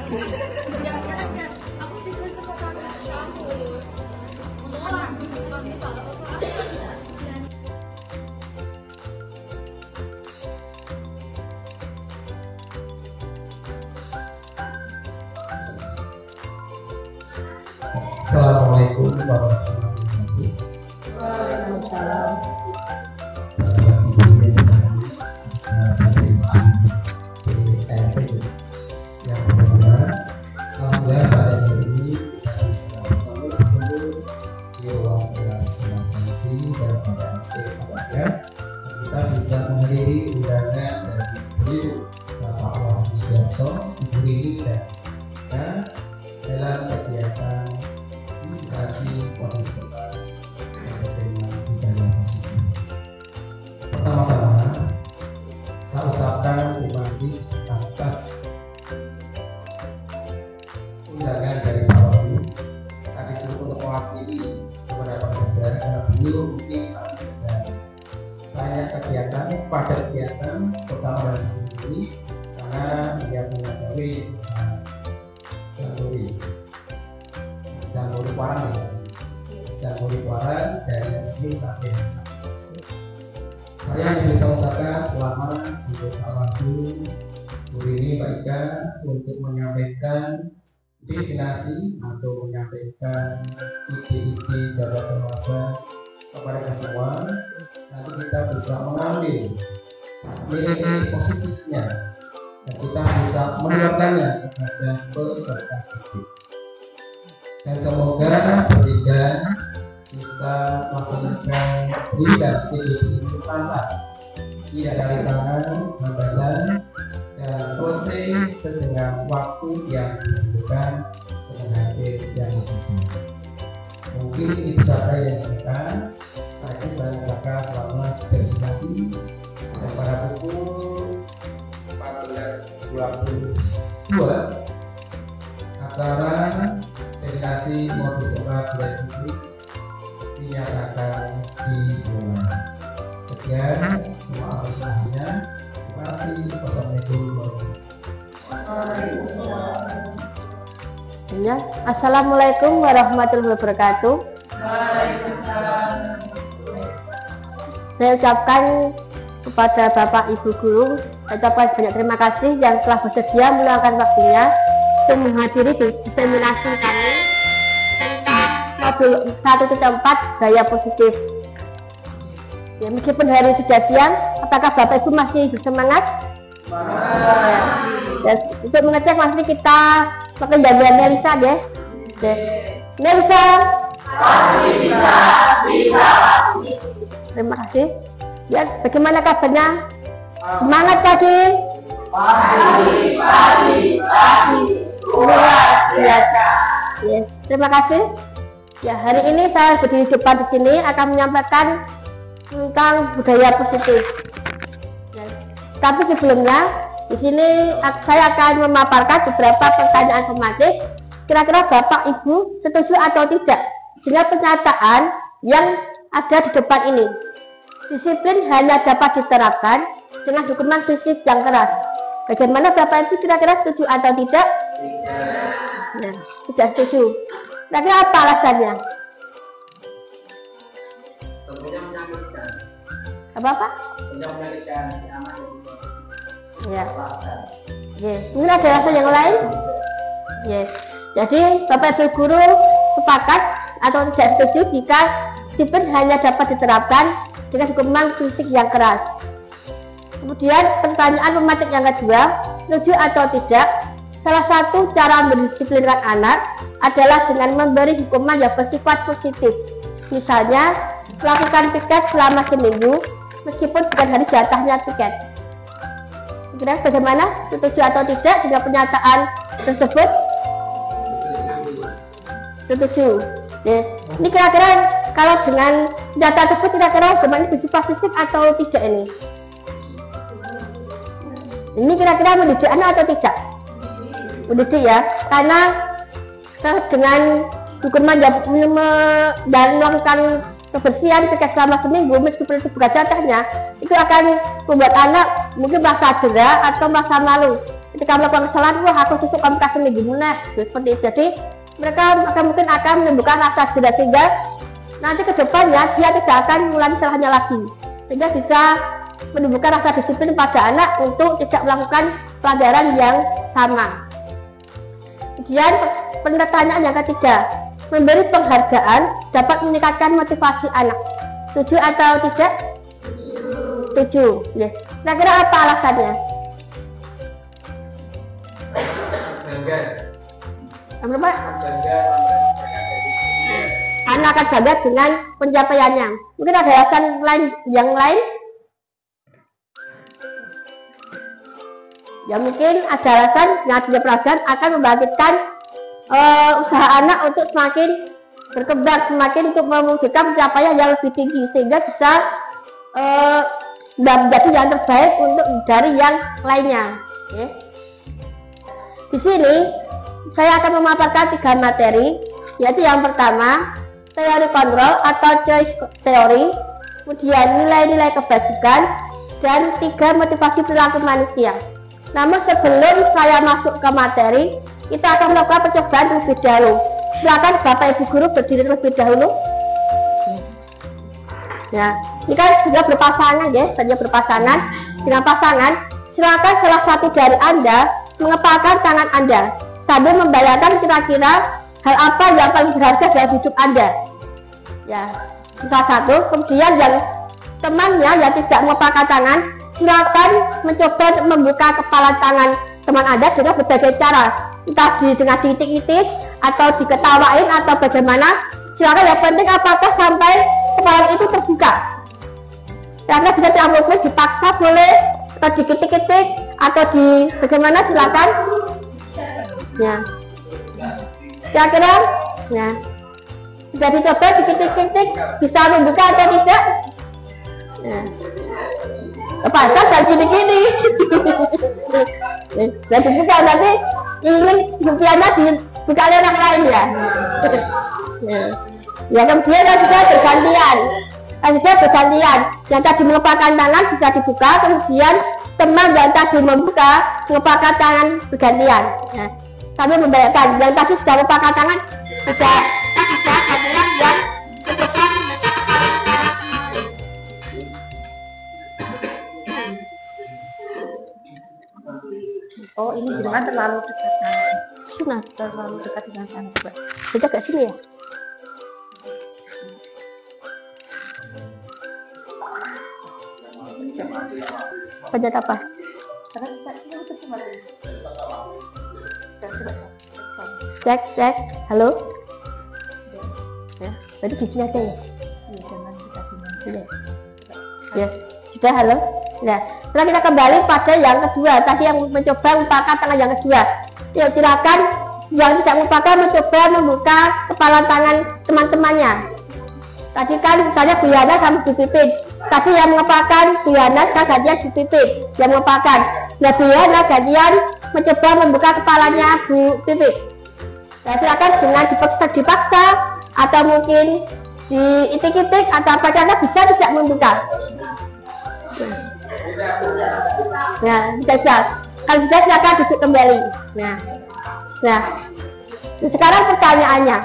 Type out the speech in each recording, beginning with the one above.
Jangan-jangan aku pikir sekolah kampus. Untuk orang misalnya Assalamualaikum warahmatullahi wabarakatuh. Yang pertama, alhamdulillah pada saat ini kita bisa bertemu di ruang kelas nanti dalam keadaan sehat walafiat. Kita bisa menghadiri undangan dari beliau Bapak Wahyu Sudarto, Ibu Lili dan dalam kegiatan inspirasi Polres Kota yang bertema budaya positif. Pertama-tama, saya ucapkan terima kasih atas undangan dari Pak Wahyu. Saya disuruh untuk mewakili beberapa negara karena beliau mungkin saat ini sedang banyak kegiatan, padat kegiatan, terutama dari sebelum ini karena dia mengetahui Jamhuri Kuaran dari Senin sampai Sabtu. Saya yang bisa mengucapkan selamat untuk Pak Wahyu, Bu Rini, Pak Ika untuk menyampaikan destinasi atau menyampaikan ide-ide gagasan masa kepada kita semua. Nanti kita bisa mengambil nilai-nilai positifnya dan kita bisa menerapkannya kepada peserta didik. Dan semoga bertiga bisa melaksanakan berita CDP itu lancar, tidak dari tangan hambatan, dan selesai dengan waktu yang ditentukan dengan hasil yang ditentukan. Mungkin itu saja yang kita. Lagi saya ucapkan selamat berprestasi dan pada pukul 14.22 acara dedikasi modus operandi bulan Juli dinyatakan dimulai. Sekian, maaf kesalahannya. Terima kasih. Wassalamualaikum warahmatullahi wabarakatuh. Assalamualaikum warahmatullahi wabarakatuh. Saya ucapkan kepada Bapak Ibu Guru, saya ucapkan banyak terima kasih yang telah bersedia meluangkan waktunya untuk menghadiri diseminasi kami tentang modul 1.4 gaya positif. Ya, meskipun hari sudah siang, apakah Bapak Ibu masih bersemangat? Ya, untuk mengecek masih kita pakai jawaban Nelisa ya. Oke. Nelisa. Bisa. Terima kasih. Ya, bagaimana kabarnya? Semangat pagi. Pagi. Luar biasa. Ya, terima kasih. Ya, hari ini saya berdiri di depan di sini akan menyampaikan tentang budaya positif. Ya, tapi sebelumnya di sini saya akan memaparkan beberapa pertanyaan formatif. Kira-kira Bapak Ibu setuju atau tidak dengan pernyataan yang ada di depan ini? Disiplin hanya dapat diterapkan dengan hukuman fisik yang keras. Bagaimana Bapak Ibu kira-kira setuju atau tidak? Nah, tidak setuju. Kira-kira apa alasannya? Apa? Ya. Yes. Mungkin ada alasan yang lain? Yes. Jadi Bapak Ibu Guru sepakat atau tidak setuju jika disiplin hanya dapat diterapkan dengan hukuman fisik yang keras. Kemudian pertanyaan formatif yang kedua, setuju atau tidak? Salah satu cara mendisiplinkan anak adalah dengan memberi hukuman yang bersifat positif. Misalnya, melakukan piket selama seminggu meskipun bukan hari jatahnya piket. Kira bagaimana? Setuju atau tidak dengan pernyataan tersebut? Setuju. Ya. Ini kira-kira kalau dengan data tersebut kira-kira bagaimana bersifat fisik atau tidak ini? Ini kira-kira mendidik anak atau tidak? Mendidik ya, karena dengan hukuman dan melakukan kebersihan piket selama seminggu meskipun itu bukan jatahnya, itu akan membuat anak mungkin merasa jera atau merasa malu ketika melakukan kesalahan, wah aku sesuk kamu kasih minggu meneh, seperti itu. Jadi mereka mungkin akan menimbulkan rasa jelas sehingga nanti ke depannya dia tidak akan mengulangi salahnya lagi, sehingga bisa menimbulkan rasa disiplin pada anak untuk tidak melakukan pelanggaran yang sama. Kemudian pertanyaan yang ketiga, memberi penghargaan dapat meningkatkan motivasi anak. Setuju atau tidak? Setuju. Ya. Kira-kira apa alasannya? Apa? Anak akan bangga dengan pencapaiannya. Mungkin ada alasan lain yang lain? Ya mungkin ada alasan yang tidak perasaan akan membangkitkan usaha anak untuk semakin berkembang, semakin untuk mewujudkan pencapaian yang lebih tinggi sehingga bisa menjadi yang terbaik untuk dari yang lainnya. Okay. Di sini saya akan memaparkan 3 materi, yaitu yang pertama teori kontrol atau choice theory, kemudian nilai-nilai kebajikan, dan 3 motivasi perilaku manusia. Namun sebelum saya masuk ke materi, kita akan melakukan percobaan terlebih dahulu. Silakan Bapak Ibu Guru berdiri terlebih dahulu. Nah, ini kan sudah berpasangan ya, saja berpasangan dengan pasangan. Silakan salah satu dari Anda mengepalkan tangan Anda sambil membayangkan kira-kira hal apa yang paling berharga dalam hidup Anda. Ya, salah satu. Kemudian yang temannya yang tidak mengepalkan tangan, silakan mencoba untuk membuka kepala tangan teman Anda dengan berbagai cara, entah dengan diitik-itik atau diketawain atau bagaimana. Silakan, yang penting apakah sampai kepala itu terbuka. Karena bisa diambil, dipaksa boleh, atau dikitik-kitik atau di bagaimana, silakan. Ya, kira-kira, ya sudah dicoba dikitik-kitik, bisa membuka atau tidak? Ya. Kepala dan gini-gini. Dan dibuka, nanti ingin impiannya dibuka oleh orang lain ya. Ya kemudian juga bergantian. Yang tadi mengepalkan tangan bisa dibuka, kemudian teman yang tadi mengepalkan tangan bergantian. Ya. Kami membayangkan yang tadi sudah mengepalkan tangan bisa gantian yang oh ini jangan terlalu dekat, sudah terlalu dekat dengan sana. Kita ke sini ya. Pencet apa? Cek, halo. Ya, tadi di sini aja ya. Ya, sudah halo. Nah, setelah kita kembali pada yang kedua, tadi yang mencoba mengepalkan tangan yang kedua. Yuk silakan yang tidak mengepalkan mencoba membuka kepala tangan teman-temannya. Tadi kan misalnya Bu Yana sama Bu Pipin. Tadi yang mengepalkan Bu Yana, sekarang gantian Bu Pipin yang mengepalkan. Nah, Bu Yana gantian mencoba membuka kepalanya Bu Pipin. Nah, silakan dengan dipaksa atau mungkin diitik-itik atau apa cara bisa tidak membuka. Nah, bisa. Kalau sudah silakan duduk kembali. Nah, sekarang pertanyaannya,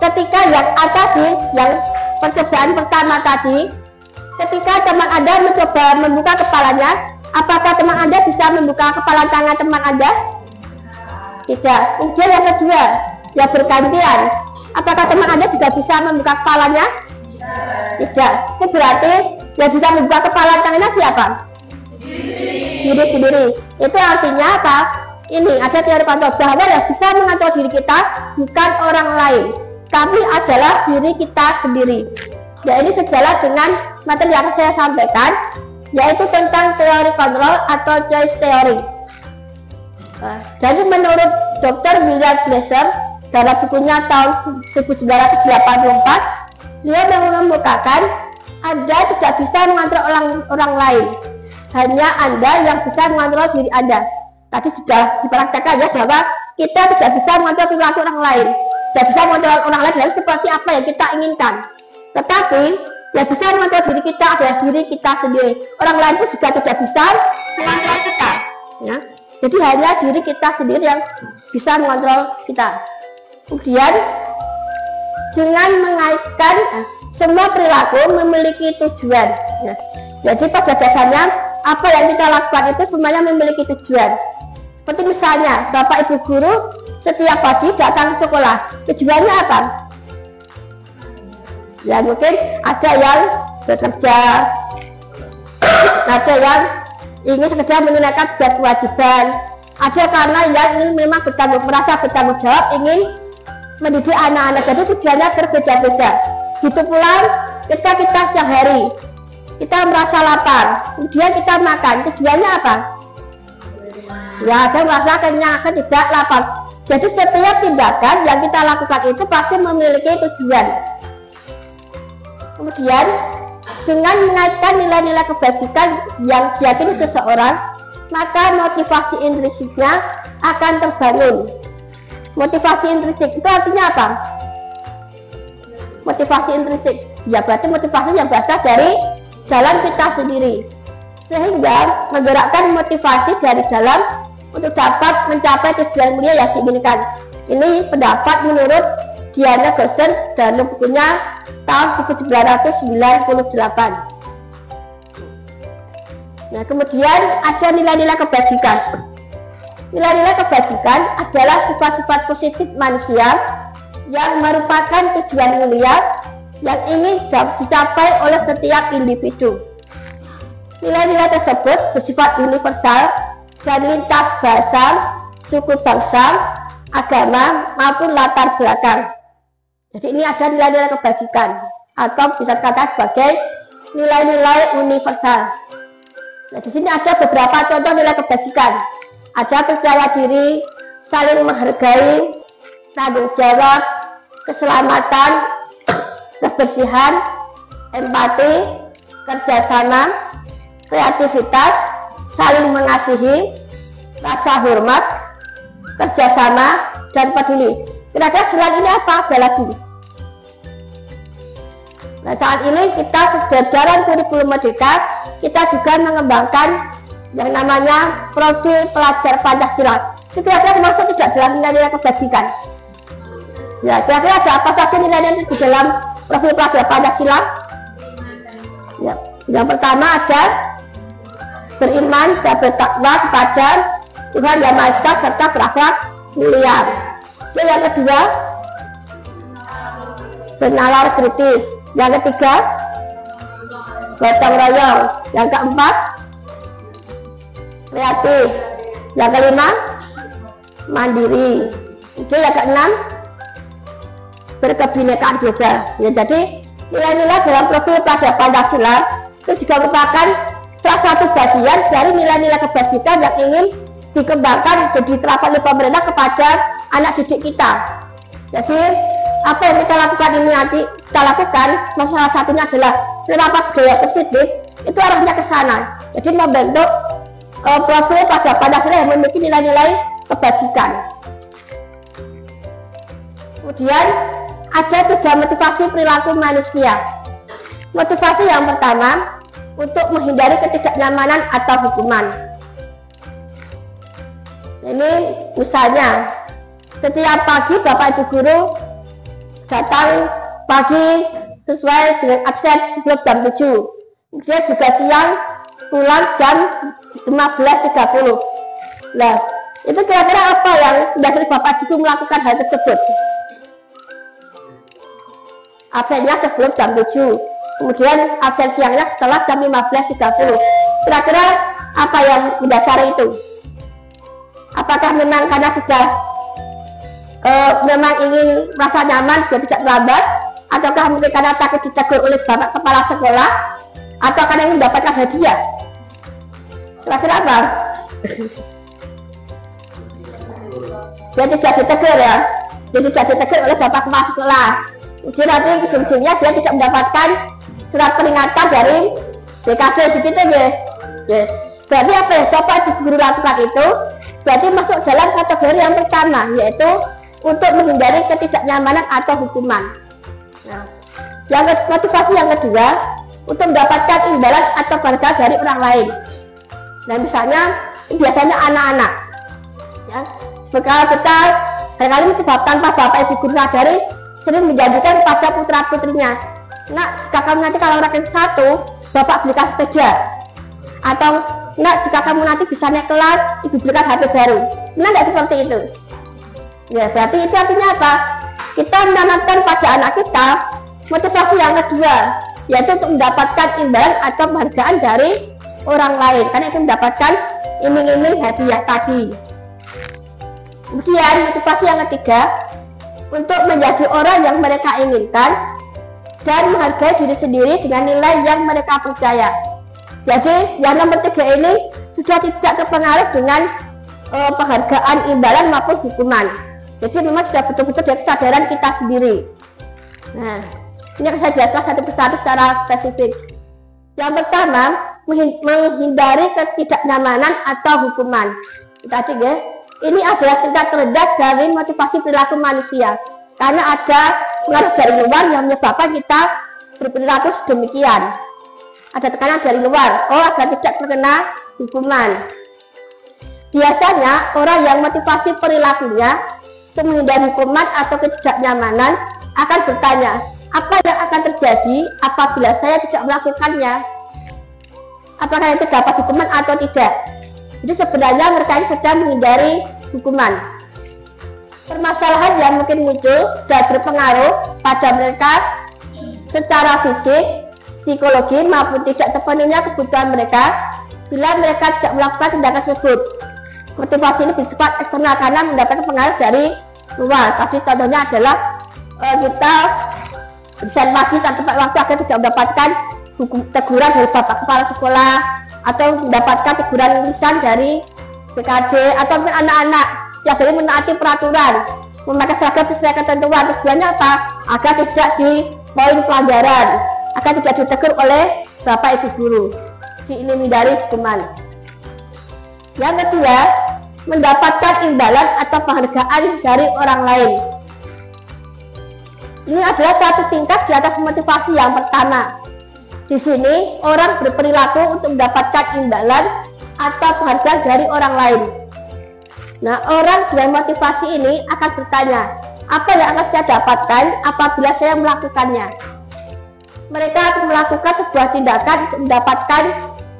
ketika yang tadi, yang percobaan pertama tadi, ketika teman Anda mencoba membuka kepalanya, apakah teman Anda bisa membuka kepala tangan teman Anda? Tidak. Kemudian yang kedua, yang bergantian, apakah teman Anda juga bisa membuka kepalanya? Tidak. Itu berarti yang bisa membuka kepala tangannya siapa? Diri sendiri. Itu artinya apa? Ini ada teori kontrol bahwa yang bisa mengatur diri kita bukan orang lain, tapi adalah diri kita sendiri. Ya, ini sejalan dengan materi yang saya sampaikan, yaitu tentang teori kontrol atau choice theory. Jadi menurut Dr. William Glasser dalam bukunya tahun 1984, dia mengemukakan Anda tidak bisa mengontrol orang lain, hanya Anda yang bisa mengontrol diri Anda. Tadi sudah dipraktekkan ya bahwa kita tidak bisa mengontrol perilaku orang lain, tidak bisa mengontrol orang lain dalam seperti apa yang kita inginkan. Tetapi yang bisa mengontrol diri kita adalah diri kita sendiri. Orang lain pun juga tidak bisa mengontrol kita. Ya. Jadi hanya diri kita sendiri yang bisa mengontrol kita. Kemudian dengan mengaitkan semua perilaku memiliki tujuan. Ya. Jadi pada dasarnya apa yang kita lakukan itu semuanya memiliki tujuan. Seperti misalnya Bapak Ibu guru setiap pagi datang ke sekolah. Tujuannya apa? Ya mungkin ada yang bekerja, ada yang ingin sekedar menunaikan tugas kewajiban, ada karena yang ingin memang merasa bertanggung jawab, ingin mendidik anak-anak. Jadi tujuannya berbeda-beda. Gitu pula ketika kita siang hari kita merasa lapar, kemudian kita makan, tujuannya apa? Ya, saya merasa kenyang, tidak lapar. Jadi setiap tindakan yang kita lakukan itu pasti memiliki tujuan. Kemudian dengan mengaitkan nilai-nilai kebajikan yang diyakini seseorang, maka motivasi intrinsiknya akan terbangun. Motivasi intrinsik itu artinya apa? Motivasi intrinsik, ya berarti motivasi yang berasal dari dalam kita sendiri, sehingga menggerakkan motivasi dari dalam untuk dapat mencapai tujuan mulia yang diinginkan. Ini pendapat menurut Diana Gosen dalam bukunya tahun 1998. Nah, kemudian ada nilai-nilai kebajikan. Nilai-nilai kebajikan adalah sifat-sifat positif manusia yang merupakan tujuan mulia yang ingin dicapai oleh setiap individu. Nilai-nilai tersebut bersifat universal dan lintas bahasa, suku bangsa, agama maupun latar belakang. Jadi ini ada nilai-nilai kebajikan atau bisa dikatakan sebagai nilai-nilai universal. Nah, di sini ada beberapa contoh nilai kebajikan. Ada percaya diri, saling menghargai, tanggung jawab, keselamatan, kebersihan, empati, kerjasama, kreativitas, saling mengasihi, rasa hormat, kerjasama, dan peduli. Kira-kira selain ini apa ada lagi? Nah, saat ini kita sejajaran kurikulum Merdeka, kita juga mengembangkan yang namanya profil pelajar Pancasila. Itu kira-kira termasuk tidak dalam nilai-nilai kebajikan? Ya, kira-kira ada apa saja nilai-nilai di dalam profil pelajar Pancasila? Ya, yang pertama ada beriman dan bertakwa kepada Tuhan Yang Maha Esa serta berakhlak mulia. Yang kedua, bernalar kritis. Yang ketiga, gotong royong. Yang keempat, kreatif. Yang kelima, mandiri. Itu yang keenam, berkebinekaan global. Ya, jadi nilai-nilai dalam profil pelajar Pancasila itu juga merupakan salah satu bagian dari nilai-nilai kebajikan yang ingin dikembangkan dan diterapkan oleh pemerintah kepada anak didik kita. Jadi apa yang kita lakukan ini nanti kita lakukan, salah satunya adalah penerapan budaya positif, itu arahnya ke sana. Jadi membentuk profil pada Pancasila yang memiliki nilai-nilai kebajikan. Kemudian ada 3 motivasi perilaku manusia. Motivasi yang pertama untuk menghindari ketidaknyamanan atau hukuman. Ini misalnya setiap pagi Bapak Ibu guru datang pagi sesuai dengan absen sebelum jam 7. Kemudian juga siang pulang jam 15.30. Nah, itu kira-kira apa yang mendasari Bapak Ibu melakukan hal tersebut? Absennya sebelum jam 7. Kemudian absen siangnya setelah jam 15.30. Kira-kira apa yang mendasari itu? Apakah memang karena sudah memang ingin merasa nyaman dan tidak terlambat, ataukah mungkin karena takut ditegur oleh bapak kepala sekolah, atau karena ingin mendapatkan hadiah? Kira-kira apa? Dia tidak ditegur ya, dia tidak ditegur oleh bapak kepala sekolah. Kemudian nanti ujung-ujungnya dia tidak mendapatkan surat peringatan dari BKB begitu ya. Berarti apa yang Bapak Ibu guru lakukan itu berarti masuk dalam kategori yang pertama, yaitu untuk menghindari ketidaknyamanan atau hukuman. Nah, yang motivasi yang kedua untuk mendapatkan imbalan atau penghargaan dari orang lain. Nah, misalnya biasanya anak-anak Ya, kalau kita barangkali tanpa bapak ibu guru sadari sering menjanjikan pada putra putrinya, nak jika kamu nanti kalau ranking 1 bapak belikan sepeda, atau nak jika kamu nanti bisa naik kelas ibu belikan HP baru. Benar nggak seperti itu? Ya berarti itu artinya apa? Kita menanamkan pada anak kita motivasi yang kedua, yaitu untuk mendapatkan imbalan atau penghargaan dari orang lain, karena itu mendapatkan iming-iming hadiah tadi. Kemudian motivasi yang ketiga, untuk menjadi orang yang mereka inginkan dan menghargai diri sendiri dengan nilai yang mereka percaya. Jadi yang nomor 3 ini sudah tidak terpengaruh dengan penghargaan, imbalan maupun hukuman. Jadi memang sudah betul-betul dari kesadaran kita sendiri. Nah, ini akan saya jelaskan satu persatu secara spesifik. Yang pertama, menghindari ketidaknyamanan atau hukuman. Tadi ya, ini adalah tingkat terendah dari motivasi perilaku manusia, karena ada pengaruh dari luar yang menyebabkan kita berperilaku sedemikian. Ada tekanan dari luar, agar tidak terkena hukuman. Biasanya orang yang motivasi perilakunya untuk menghindari hukuman atau ketidaknyamanan akan bertanya, apa yang akan terjadi apabila saya tidak melakukannya? Apakah itu dapat hukuman atau tidak? Jadi sebenarnya mereka ini sedang menghindari hukuman. Permasalahan yang mungkin muncul dan berpengaruh pada mereka secara fisik, psikologi maupun tidak terpenuhnya kebutuhan mereka bila mereka tidak melakukan tindakan tersebut. Motivasi ini bersifat eksternal karena mendapatkan pengaruh dari luar. Tadi contohnya adalah kita desain pagi dan tepat waktu agar tidak mendapatkan teguran dari bapak kepala sekolah, atau mendapatkan teguran lisan dari BKD, atau anak-anak yang boleh menaati peraturan, memakai seragam sesuai ketentuan. Tujuannya apa? Agar tidak di poin pelajaran, agar tidak ditegur oleh bapak ibu guru. Ini menghindari hukuman. Yang kedua, mendapatkan imbalan atau penghargaan dari orang lain. Ini adalah satu tingkat di atas motivasi yang pertama. Di sini orang berperilaku untuk mendapatkan imbalan atau penghargaan dari orang lain. Nah, orang dengan motivasi ini akan bertanya, apa yang akan saya dapatkan apabila saya melakukannya? Mereka akan melakukan sebuah tindakan untuk mendapatkan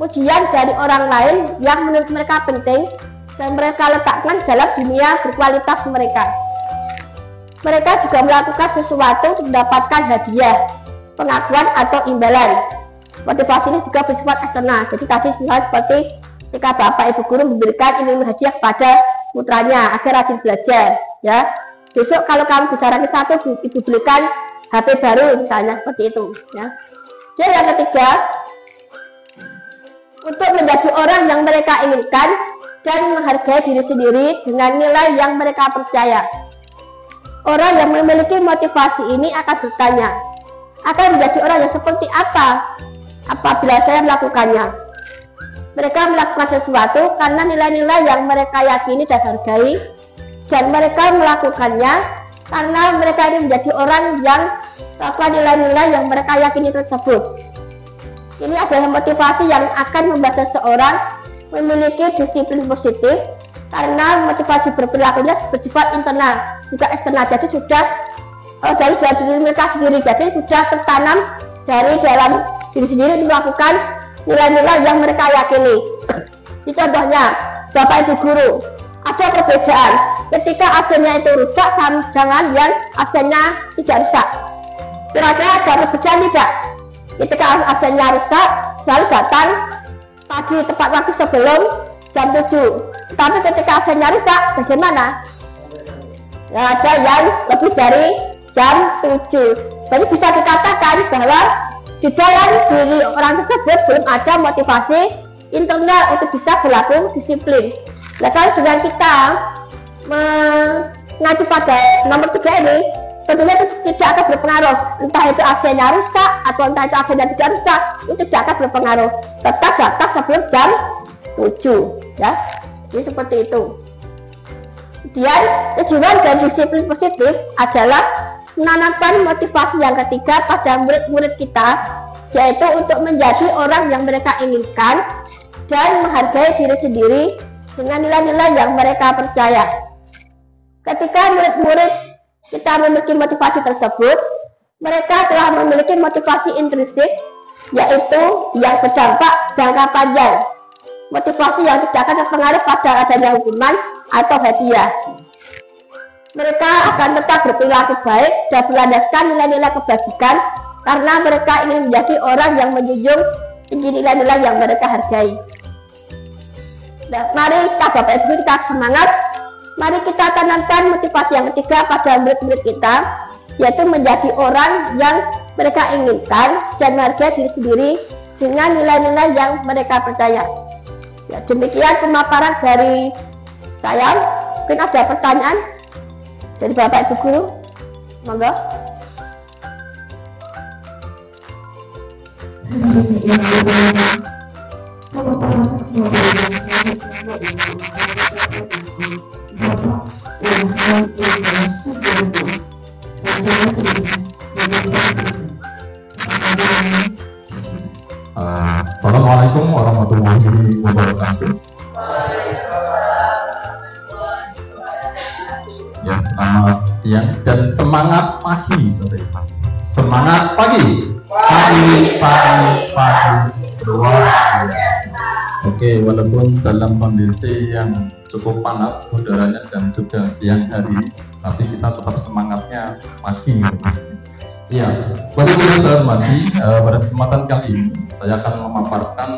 pujian dari orang lain yang menurut mereka penting dan mereka letakkan dalam dunia berkualitas mereka. Mereka juga melakukan sesuatu untuk mendapatkan hadiah, pengakuan atau imbalan. Motivasi ini juga bersifat eksternal. Jadi tadi misalnya seperti ketika bapak ibu guru memberikan iming hadiah kepada putranya agar rajin belajar, ya. Besok kalau kamu bisa ranking 1, ibu belikan HP baru misalnya, seperti itu, ya. Dan yang ketiga, untuk menjadi orang yang mereka inginkan dan menghargai diri sendiri dengan nilai yang mereka percaya. Orang yang memiliki motivasi ini akan bertanya, akan menjadi orang yang seperti apa apabila saya melakukannya? Mereka melakukan sesuatu karena nilai-nilai yang mereka yakini dan hargai, dan mereka melakukannya karena mereka ini menjadi orang yang melakukan nilai-nilai yang mereka yakini tersebut. Ini adalah motivasi yang akan membuat seseorang memiliki disiplin positif, karena motivasi berperilakunya bersifat internal, juga eksternal. Jadi sudah dari diri mereka sendiri, jadi sudah tertanam dari dalam diri sendiri melakukan nilai-nilai yang mereka yakini. Ini contohnya, bapak ibu guru, ada perbedaan ketika AC-nya itu rusak dengan yang AC-nya tidak rusak. Kira-kira ada perbedaan tidak? Ketika AC-nya rusak, selalu datang pagi tepat waktu sebelum jam 7. Tapi ketika AC-nya rusak, bagaimana? Ya, ada yang lebih dari jam 7. Jadi bisa dikatakan bahwa di dalam diri orang tersebut belum ada motivasi internal untuk bisa berlaku disiplin. Nah, kalau dengan kita mengacu pada nomor 3 ini, tentunya itu tidak akan berpengaruh. Entah itu AC-nya rusak atau entah itu AC-nya tidak rusak, itu tidak akan berpengaruh. Tetap batas sebelum jam 7, ya. Jadi seperti itu. Kemudian tujuan dari disiplin positif adalah menanamkan motivasi yang ketiga pada murid-murid kita, yaitu untuk menjadi orang yang mereka inginkan dan menghargai diri sendiri dengan nilai-nilai yang mereka percaya. Ketika murid-murid kita memiliki motivasi tersebut, mereka telah memiliki motivasi intrinsik, yaitu yang berdampak jangka panjang. Motivasi yang tidak akan terpengaruh pada adanya hukuman atau hadiah. Mereka akan tetap berperilaku baik dan berlandaskan nilai-nilai kebajikan karena mereka ingin menjadi orang yang menjunjung tinggi nilai-nilai yang mereka hargai. Nah, mari kita Bapak Ibu kita semangat. Mari kita tanamkan motivasi yang ketiga pada murid-murid kita, yaitu menjadi orang yang mereka inginkan dan menghargai diri sendiri dengan nilai-nilai yang mereka percaya. Ya, demikian pemaparan dari saya. Mungkin ada pertanyaan dari Bapak Ibu Guru, monggo. Assalamualaikum warahmatullahi wabarakatuh. Ya, selamat siang dan semangat pagi. Semangat pagi. Pagi. Luar biasa. Oke, walaupun dalam kondisi yang cukup panas udaranya dan juga siang hari, tapi kita tetap semangatnya pagi. Iya, Bapak Ibu saya hormati, pada kesempatan kali ini saya akan memaparkan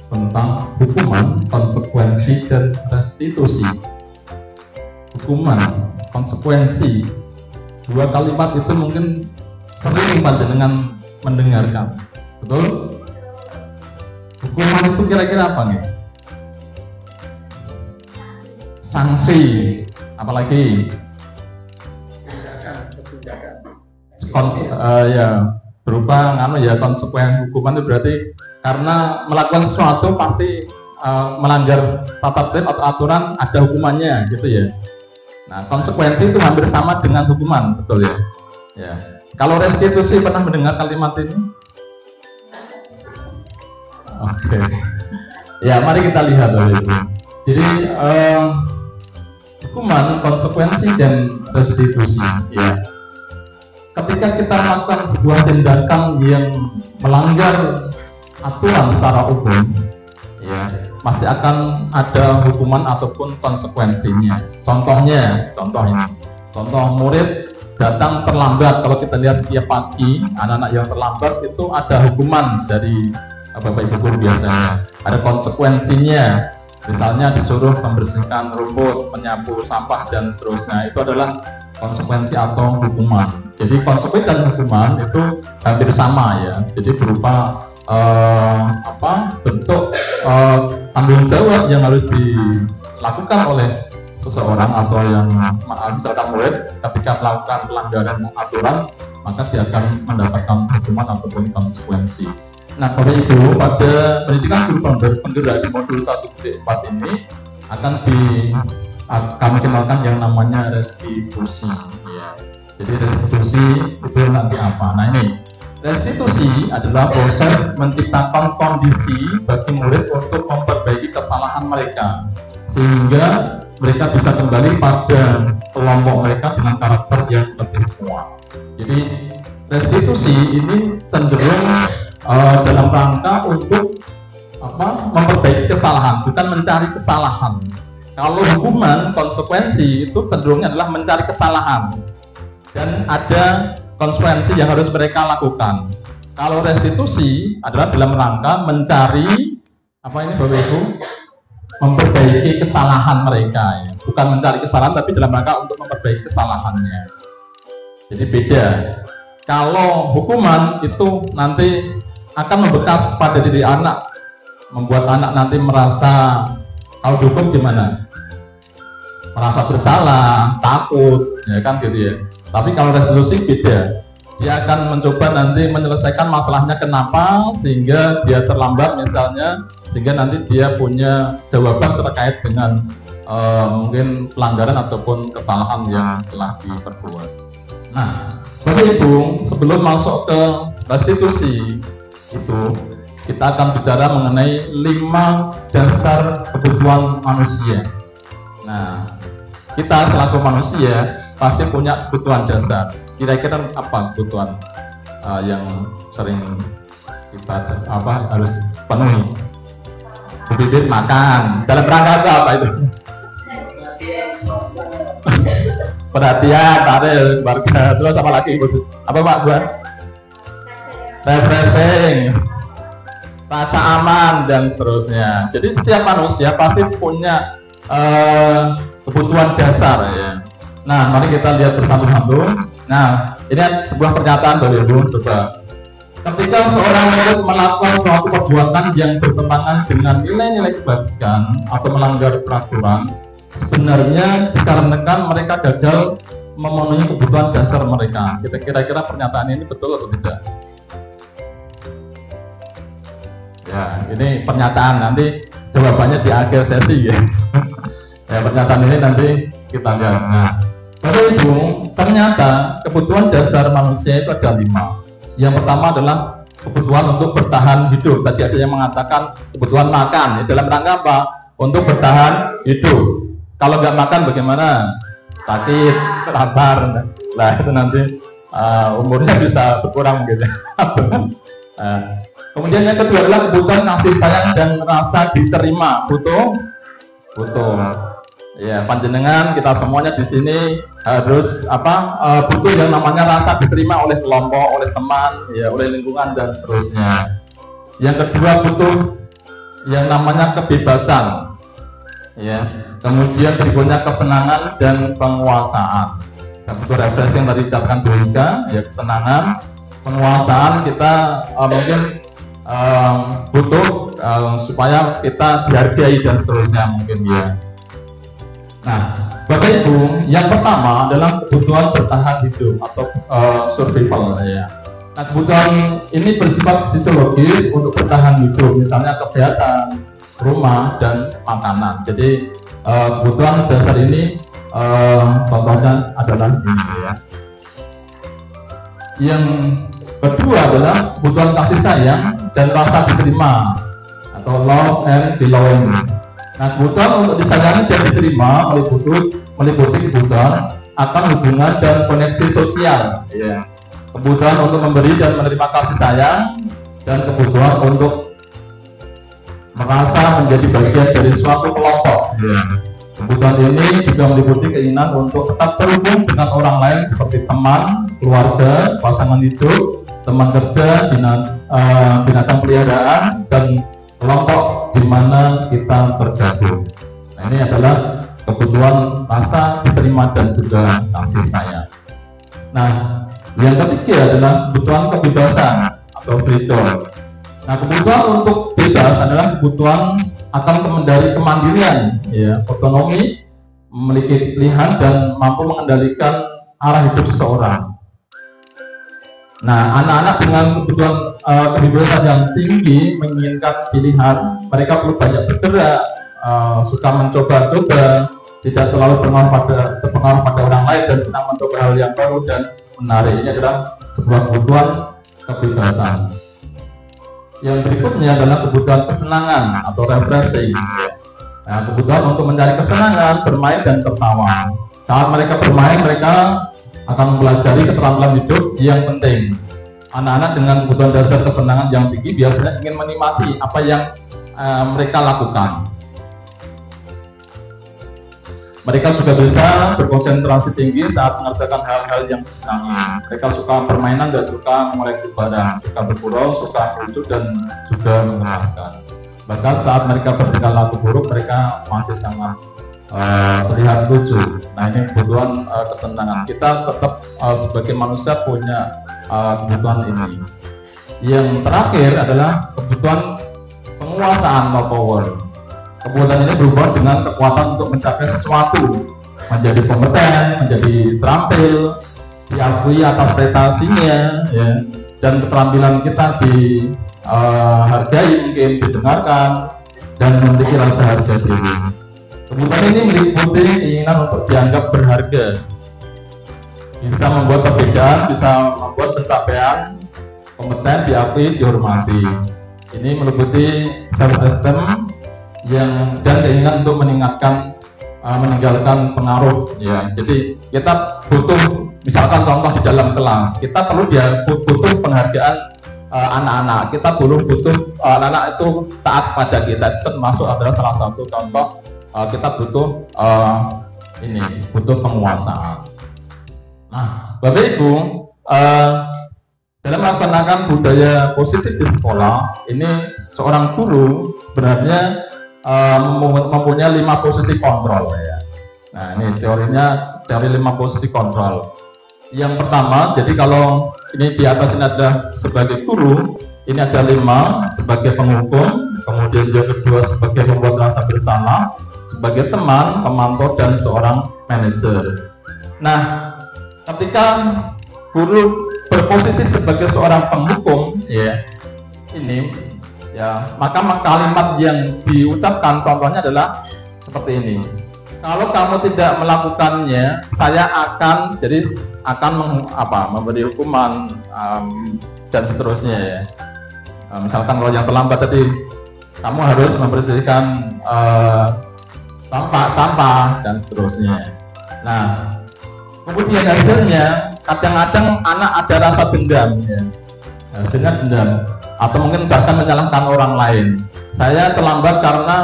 tentang hukuman, konsekuensi, dan restitusi. Hukuman, konsekuensi, dua kalimat itu mungkin sering panjenengan mendengarkan, betul? Hukuman itu kira-kira apa nih? Sanksi, apalagi? Ya berupa konsekuensi hukuman itu berarti karena melakukan sesuatu pasti melanggar tata tertib atau aturan ada hukumannya gitu ya. Nah, konsekuensi itu hampir sama dengan hukuman, betul ya? Ya. Kalau restitusi pernah mendengar kalimat ini? Oke. Ya, mari kita lihat dulu itu. Jadi hukuman, konsekuensi dan restitusi ya. Ketika kita melakukan sebuah tindakan yang melanggar aturan secara umum, ya pasti akan ada hukuman ataupun konsekuensinya. Contoh murid datang terlambat. Kalau kita lihat setiap pagi, anak-anak yang terlambat itu ada hukuman dari Bapak Ibu Guru biasanya. Ada konsekuensinya. Misalnya disuruh membersihkan rumput, menyapu sampah dan seterusnya. Itu adalah konsekuensi atau hukuman. Jadi konsekuensi dan hukuman itu hampir sama ya. Jadi berupa bentuk tanggung jawab yang harus dilakukan oleh seseorang atau yang misalkan murid ketika melakukan pelanggaran aturan, maka dia akan mendapatkan hukuman ataupun konsekuensi. Nah, Bapak Ibu, pada pendidikan guru penggerak di modul 1.4 ini akan kami kenalkan yang namanya restitusi. Ya. Jadi restitusi itu nanti apa? Nah ini, restitusi adalah proses menciptakan kondisi bagi murid untuk memperbaiki kesalahan mereka, sehingga mereka bisa kembali pada kelompok mereka dengan karakter yang lebih kuat. Jadi restitusi ini cenderung dalam rangka untuk memperbaiki kesalahan, bukan mencari kesalahan. Kalau hukuman, konsekuensi itu cenderungnya adalah mencari kesalahan dan ada konsekuensi yang harus mereka lakukan. Kalau restitusi adalah dalam rangka mencari Bapak Ibu, memperbaiki kesalahan mereka ya. Bukan mencari kesalahan tapi dalam rangka untuk memperbaiki kesalahannya. Jadi beda. Kalau hukuman itu nanti akan membekas pada diri anak, membuat anak nanti merasa kalau dihukum gimana? Merasa bersalah, takut, ya kan gitu ya. Tapi kalau restitusi beda, dia akan mencoba nanti menyelesaikan masalahnya kenapa sehingga dia terlambat misalnya, sehingga nanti dia punya jawaban terkait dengan mungkin pelanggaran ataupun kesalahan yang telah diperbuat. Nah, Bapak Ibu, sebelum masuk ke restitusi itu kita akan bicara mengenai 5 dasar kebutuhan manusia. Nah, kita selaku manusia pasti punya kebutuhan dasar. Kira-kira apa kebutuhan yang sering kita harus penuhi? Bibit makan. Dalam rangka apa itu? Perhatian, tarik, keluarga. Terus apa lagi? Apa Pak Buan? Refreshing, rasa aman dan seterusnya. Jadi setiap manusia pasti punya kebutuhan dasar ya. Nah, mari kita lihat bersama-sama. Nah, ini sebuah pernyataan dari Ibu. Coba. Ketika seorang murid melakukan suatu perbuatan yang bertentangan dengan nilai-nilai kebajikan atau melanggar peraturan, sebenarnya dikarenakan mereka gagal memenuhi kebutuhan dasar mereka. Kira-kira pernyataan ini betul atau tidak? Ya, ini pernyataan, nanti jawabannya di akhir sesi ya. Ya, pernyataan ini nanti kita lihat. Nah, Bapak Ibu, ternyata kebutuhan dasar manusia itu ada 5. Yang pertama adalah kebutuhan untuk bertahan hidup. Tadi ada yang mengatakan kebutuhan makan. Dalam rangka apa? Untuk bertahan hidup. Kalau nggak makan bagaimana? Sakit, lapar. Nah, itu nanti umurnya bisa berkurang gitu. Kemudian yang kedua adalah kebutuhan kasih sayang dan rasa diterima. Butuh. Ya, panjenengan kita semuanya di sini harus butuh yang namanya rasa diterima oleh kelompok, oleh teman, ya, oleh lingkungan dan seterusnya. Yang kedua butuh yang namanya kebebasan. Ya. Kemudian berikutnya kesenangan dan penguasaan. Butuh refreshing tadi dikatakan juga, ya, kesenangan, penguasaan kita mungkin butuh supaya kita dihargai dan seterusnya mungkin ya. Nah, Bapak Ibu, yang pertama adalah kebutuhan bertahan hidup atau survival ya. Nah, kebutuhan ini bersifat fisiologis untuk bertahan hidup, misalnya kesehatan, rumah dan makanan. Jadi kebutuhan dasar ini contohnya adalah ini ya. Yang kedua adalah kebutuhan kasih sayang dan rasa diterima atau love and belonging. Nah, kebutuhan untuk disayangi dan diterima meliputi kebutuhan akan hubungan dan koneksi sosial. Ya. Kebutuhan untuk memberi dan menerima kasih sayang dan kebutuhan untuk merasa menjadi bagian dari suatu kelompok. Ya. Kebutuhan ini juga meliputi keinginan untuk tetap terhubung dengan orang lain seperti teman, keluarga, pasangan hidup, teman kerja, binatang peliharaan, dan kelompok di mana kita bergabung. Nah, ini adalah kebutuhan rasa diterima dan juga kasih sayang. Nah, yang ketiga adalah kebutuhan kebebasan atau freedom. Nah, kebutuhan untuk bebas adalah kebutuhan akan mengendari kemandirian, ya, otonomi, memiliki pilihan dan mampu mengendalikan arah hidup seseorang. Nah, anak-anak dengan kebutuhan kebebasan yang tinggi menginginkan pilihan, mereka perlu banyak bergerak, suka mencoba-coba, tidak terlalu terpengaruh pada orang lain dan senang mencoba hal yang baru dan menarik. Ini adalah sebuah kebutuhan kebebasan. Yang berikutnya adalah kebutuhan kesenangan atau refreshing. Nah, kebutuhan untuk mencari kesenangan, bermain dan tertawa. Saat mereka bermain, mereka akan mempelajari keterampilan hidup yang penting. Anak-anak dengan kebutuhan dasar kesenangan yang tinggi biasanya ingin menikmati apa yang mereka lakukan. Mereka juga bisa berkonsentrasi tinggi saat mengerjakan hal-hal yang disenangi. Mereka suka permainan dan suka mengoleksi barang, suka bergurau, suka lucu dan juga mengenaskan. Bahkan saat mereka bertingkah laku buruk, mereka masih sangat terlihat lucu. Nah, ini kebutuhan kesenangan. Kita tetap sebagai manusia punya kebutuhan ini. Yang terakhir adalah kebutuhan penguasaan atau power. Kebutuhan ini berhubungan dengan kekuatan untuk mencapai sesuatu, menjadi kompeten, menjadi terampil, diakui atas prestasinya, ya, dan keterampilan kita dihargai, mungkin didengarkan, dan memiliki rasa harga diri. Kebutuhan ini meliputi keinginan untuk dianggap berharga, bisa membuat perbedaan, bisa membuat pencapaian, kompeten, diakui, dihormati. Ini meliputi self-esteem yang dan keinginan untuk meninggalkan pengaruh ya. Jadi kita butuh, misalkan contoh di dalam kelas, kita perlu butuh penghargaan anak-anak. Kita butuh anak-anak itu taat pada kita. Itu termasuk adalah salah satu contoh kita butuh butuh penguasaan. Nah, Bapak Ibu, dalam melaksanakan budaya positif di sekolah, ini seorang guru sebenarnya mempunyai 5 posisi kontrol ya. Nah, ini teori 5 posisi kontrol. Yang pertama, jadi kalau ini di atas ini ada sebagai guru, ini ada 5 sebagai penghukum, kemudian yang kedua sebagai pembuat rasa bersalah, sebagai teman, pemantau, dan seorang manajer. Nah, ketika guru berposisi sebagai seorang penghukum ya, ini ya, maka kalimat yang diucapkan contohnya adalah seperti ini. Kalau kamu tidak melakukannya, saya akan memberi hukuman dan seterusnya ya. Misalkan kalau yang terlambat tadi, kamu harus membersihkan sampah dan seterusnya. Nah, kemudian hasilnya kadang-kadang anak ada rasa dendam ya. Hasilnya dendam atau mungkin bahkan menyalahkan orang lain. Saya terlambat karena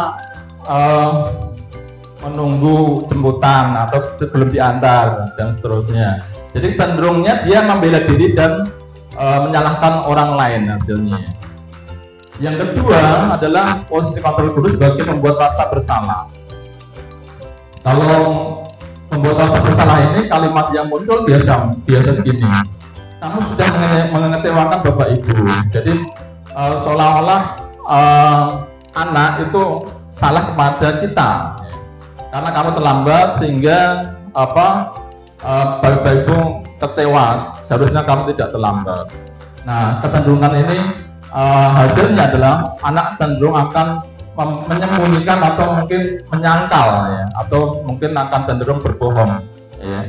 menunggu jemputan atau belum diantar dan seterusnya. Jadi cenderungnya dia membela diri dan menyalahkan orang lain hasilnya. Yang kedua adalah posisi kontrol guru sebagai membuat rasa bersalah. Kalau membuat rasa bersalah ini, kalimat yang muncul biasa begini. Kamu sudah mengecewakan Bapak Ibu. Jadi seolah-olah anak itu salah kepada kita karena kamu terlambat sehingga Bapak Ibu kecewa. Seharusnya kamu tidak terlambat. Nah, kecenderungan ini hasilnya adalah anak cenderung akan menyembunyikan atau mungkin menyangkal ya, atau mungkin akan cenderung berbohong ya.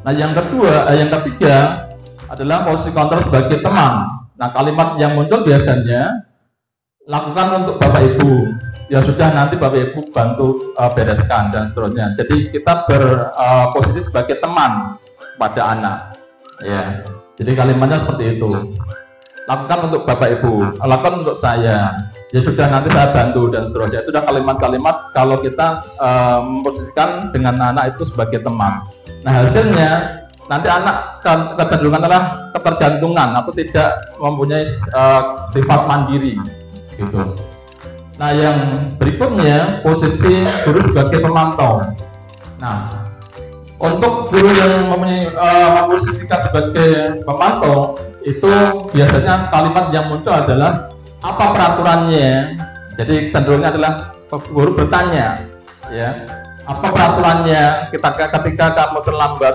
Nah, yang ketiga adalah posisi kontrol sebagai teman. Nah, kalimat yang muncul biasanya, lakukan untuk Bapak Ibu, ya sudah nanti Bapak Ibu bantu bereskan dan seterusnya. Jadi kita berposisi sebagai teman pada anak ya. Jadi kalimatnya seperti itu. Lakukan untuk Bapak Ibu, lakukan untuk saya, ya sudah nanti saya bantu dan seterusnya. Itu sudah kalimat-kalimat kalau kita memposisikan dengan anak itu sebagai teman. Nah, hasilnya nanti anak kecenderungan adalah ketergantungan atau tidak mempunyai sifat mandiri gitu. Nah, yang berikutnya posisi guru sebagai pemantau. Nah, untuk guru yang memposisikan sebagai pemantau itu biasanya kalimat yang muncul adalah apa peraturannya. Jadi cenderungnya adalah guru bertanya ya, apa peraturannya ketika kamu terlambat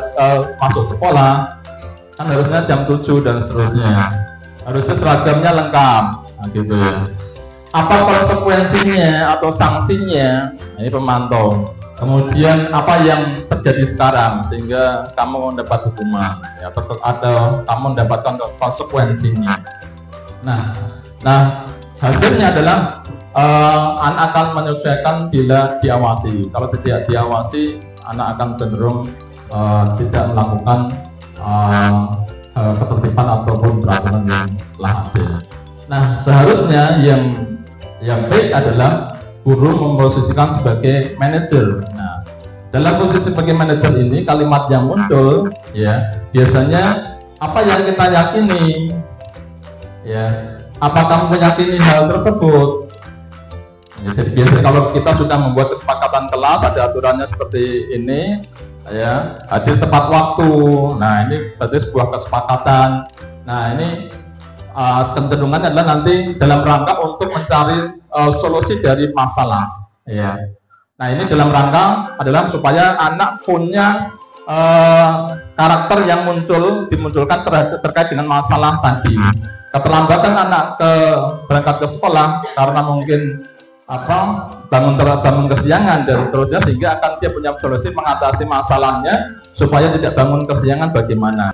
masuk sekolah, kan harusnya jam 7 dan seterusnya, harusnya seragamnya lengkap nah, gitu ya. Apa konsekuensinya atau sanksinya, ini pemantau. Kemudian apa yang terjadi sekarang sehingga kamu mendapat hukuman ya, atau kamu mendapatkan konsekuensinya. Nah hasilnya adalah anak akan menyesuaikan bila diawasi. Kalau tidak diawasi, anak akan cenderung tidak melakukan ketertiban ataupun peraturan yang telah ada. Nah, seharusnya yang baik adalah guru memposisikan sebagai manajer. Nah, dalam posisi sebagai manajer ini kalimat yang muncul ya biasanya apa yang kita yakini ya, apa kamu meyakini hal tersebut ya. Jadi biasanya kalau kita sudah membuat kesepakatan kelas, ada aturannya seperti ini ya, hadir tepat waktu. Nah, ini berarti sebuah kesepakatan. Nah, ini kecenderungannya adalah nanti dalam rangka untuk mencari solusi dari masalah ya. Nah, ini dalam rangka adalah supaya anak punya karakter yang dimunculkan terkait dengan masalah tadi. Keterlambatan anak berangkat ke sekolah karena mungkin bangun kesiangan dan seterusnya, sehingga akan dia punya solusi mengatasi masalahnya supaya tidak bangun kesiangan bagaimana.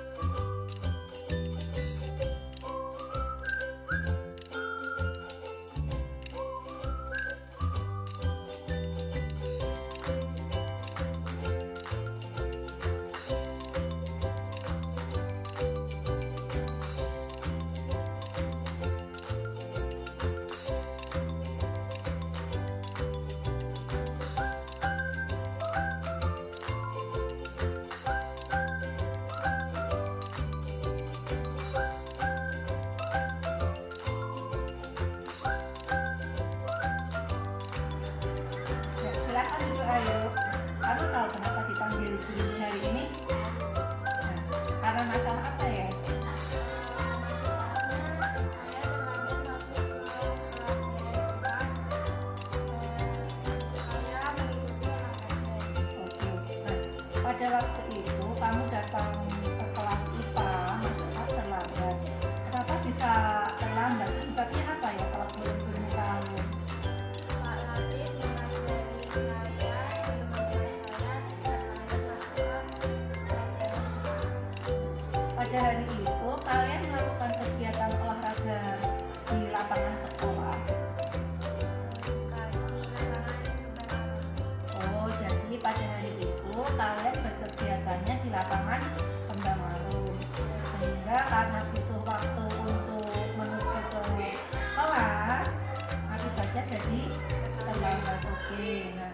pada waktu itu kamu datang ke kelas IPA masuk kelas terlambat. Kenapa bisa terlambat? Sebabnya apa ya kalau boleh tahu? Pak Latif mengajari saya, Pada hari itu kalian melakukan kegiatan olahraga di lapangan sekolah. Oh, jadi pada hari itu kalian berkegiatannya di lapangan Kembang Arum. Sehingga karena butuh waktu untuk menuju ke kelas, akibatnya jadi terlambat. Oke, nah.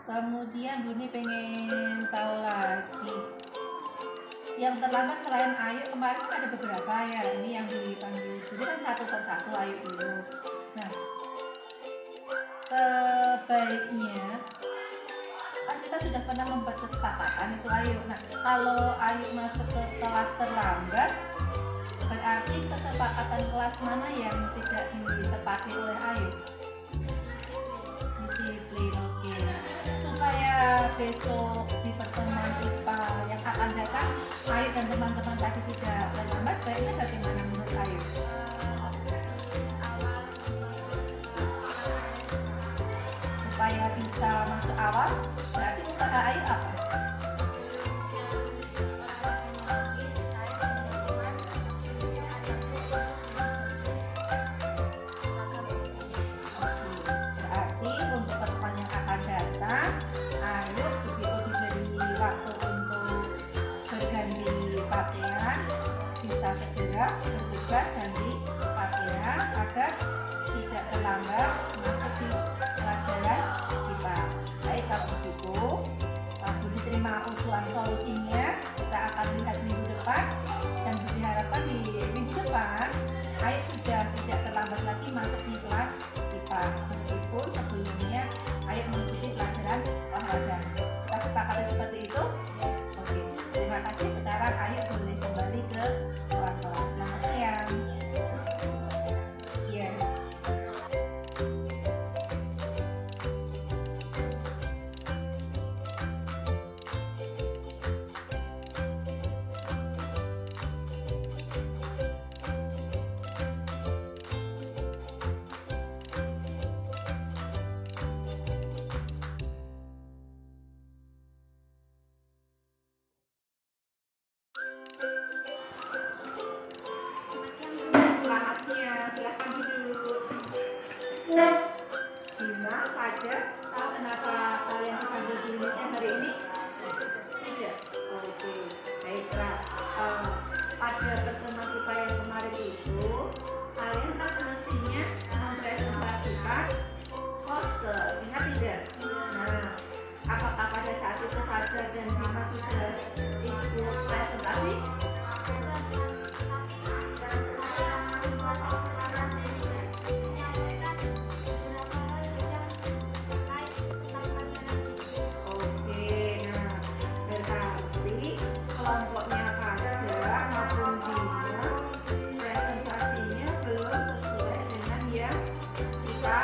Kemudian Buni pengen tahu lagi, yang terlambat selain Ayu kemarin kan ada beberapa ya, ini yang dipanggil Buni kan satu persatu Ayu dulu. Nah, sebaiknya kan kita sudah pernah membuat kesepakatan itu Ayu. Nah, kalau Ayu masuk ke kelas terlambat, berarti kesepakatan kelas mana yang tidak ditepati oleh Ayu? Disiplin, oke. Supaya besok di pertemuan IPA yang akan datang Ayu dan teman-teman tadi tidak terlambat, baiknya bagaimana menurut Ayu? Supaya bisa masuk awal, berarti usaha Ayu apa? Berarti untuk pertemuan yang akan datang, Ayu begitu diberi waktu untuk berganti pakaian, bisa segera bertugas ganti pakaian agar tidak terlambat masuk di pelajaran IPA. Baik, kalau begitu, Budi terima usulan solusinya. Kita akan lihat minggu depan dan diharapkan di minggu depan Ayu sudah tidak terlambat lagi masuk di kelas IPA. Meskipun sebelumnya Ayu mengikuti pelajaran olahraga. Kita sepakati seperti itu. Oke, terima kasih. Sekarang Ayu boleh kembali ke kelas-kelas. Selamat siang. Iya. Selamat siang, silahkan duduk. Bima, Fajar, tahu kenapa kalian dipanggil di Indonesia hari ini? Tidak? Oke, baiklah. Pada pertemuan kita yang kemarin itu, kalian kan semestinya mempresentasikan poster, ingat tidak? Nah, apakah pada saat itu Fajar dan Bima sudah ikut presentasi? Kelompoknya Fajar maupun Bima presentasinya belum sesuai dengan yang kita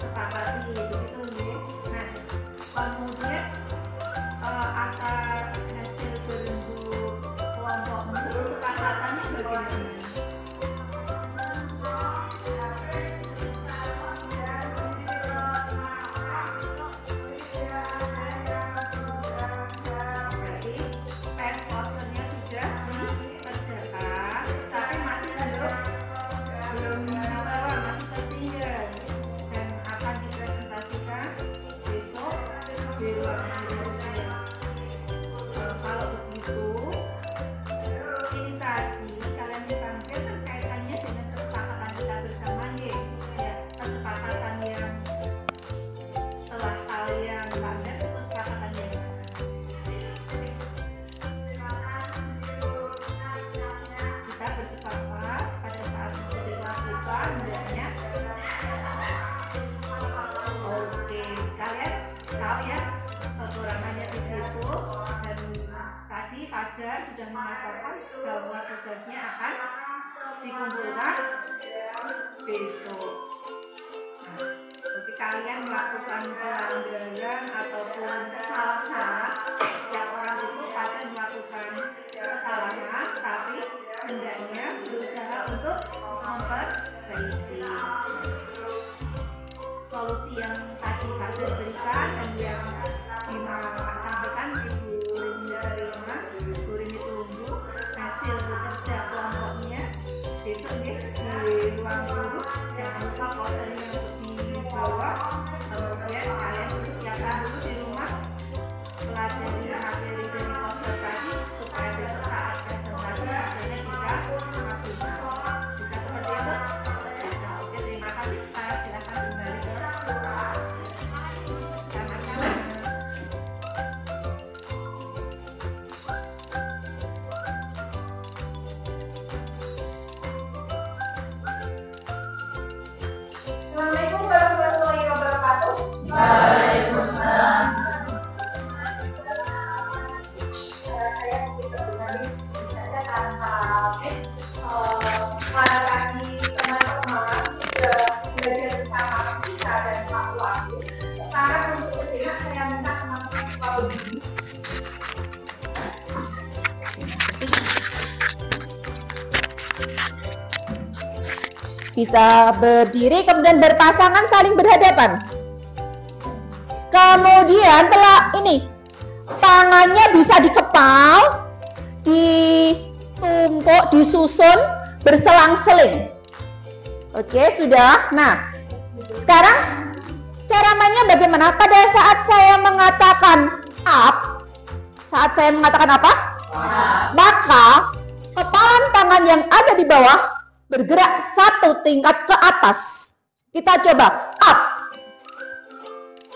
sepakati, begitu nih. Nah, kemudian atas hasil berbentuk kelompokmu kesepakatannya bagaimana? Posternya sudah dikerjakan, tapi masih belum dibawa, masih tertinggal dan akan dipresentasikan besok di ruangan media. Kalau begitu, ini tadi kalian dipanggil kan kaitannya dengan kesepakatan kita bersama ya, kesepakatan yang telah kalian pandang itu kesepakatan yang kita bersepakat pada saat menjadi kelas hendaknya. Oke, kalian tahu ya kekurangannya di situ, dan tadi Fajar sudah mengatakan bahwa tugasnya akan dikumpulkan besok. Nah, begitu kalian melakukan pelanggaran ataupun kesalahan, setiap orang itu pasti melakukan kesalahan, tapi hendaknya berusaha untuk memperbaiki. Solusi yang tadi Hasil berikan dan yang Bima sampaikan Ibu Rini terima, Ibu Rini tunggu hasil bekerja kelompoknya besok nih di ruang guru. Jangan lupa posternya untuk dibawa, kemudian kalian persiapkan dulu di rumah, pelajari materi dari poster tadi supaya besok saat presentasi hasilnya bisa maksimal. Bisa seperti itu. Oke, terima kasih. Saya silakan kembali ke kelas. Sama-sama. Assalamualaikum warahmatullahi wabarakatuh. Waalaikumsalam. Saya mungkin kembali saja karena pada tadi teman-teman sudah belajar bersama kita dan Pak Wahyu. Sekarang untuk sejenak saya minta teman-teman Pak berdiri. Bisa berdiri kemudian berpasangan saling berhadapan. Kemudian tangannya bisa dikepal, ditumpuk, disusun, berselang-seling. Oke, sudah. Nah, sekarang cara mainnya bagaimana? Pada saat saya mengatakan up, apa? Maka kepalan tangan yang ada di bawah bergerak satu tingkat ke atas. Kita coba up.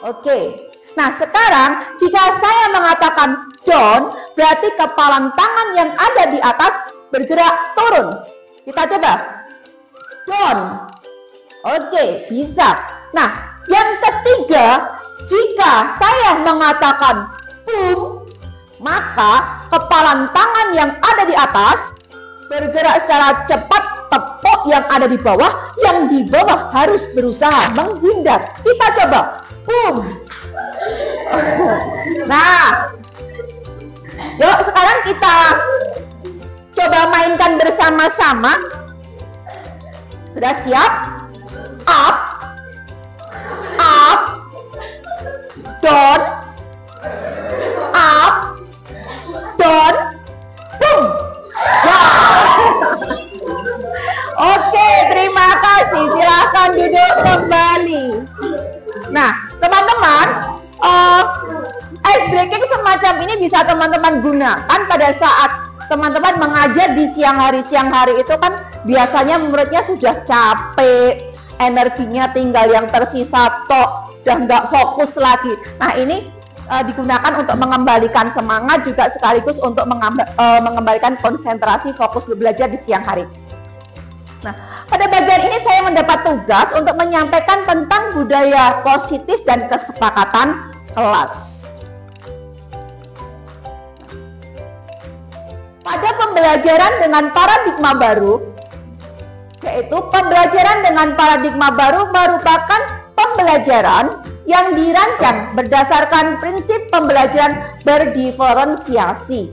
Oke. Nah, sekarang jika saya mengatakan down, berarti kepalan tangan yang ada di atas bergerak turun. Kita coba down. Oke, bisa. Nah, yang ketiga, jika saya mengatakan boom, maka kepalan tangan yang ada di atas bergerak secara cepat, tepuk yang ada di bawah, yang di bawah harus berusaha menghindar. Kita coba boom. Nah, yuk sekarang kita coba mainkan bersama-sama. Sudah siap? Up, up, down, up, down, boom. Ya. Oke, terima kasih. Silahkan duduk kembali. Nah, teman-teman, ice breaking semacam ini bisa teman-teman gunakan pada saat teman-teman mengajar di siang hari. Siang hari itu kan biasanya muridnya sudah capek, energinya tinggal yang tersisa tok, udah nggak fokus lagi. Nah, ini digunakan untuk mengembalikan semangat, juga sekaligus untuk mengembalikan konsentrasi fokus belajar di siang hari. Nah, pada bagian ini saya mendapat tugas untuk menyampaikan tentang budaya positif dan kesepakatan kelas. Pada pembelajaran dengan paradigma baru, yaitu pembelajaran dengan paradigma baru merupakan pembelajaran yang dirancang berdasarkan prinsip pembelajaran berdiferensiasi.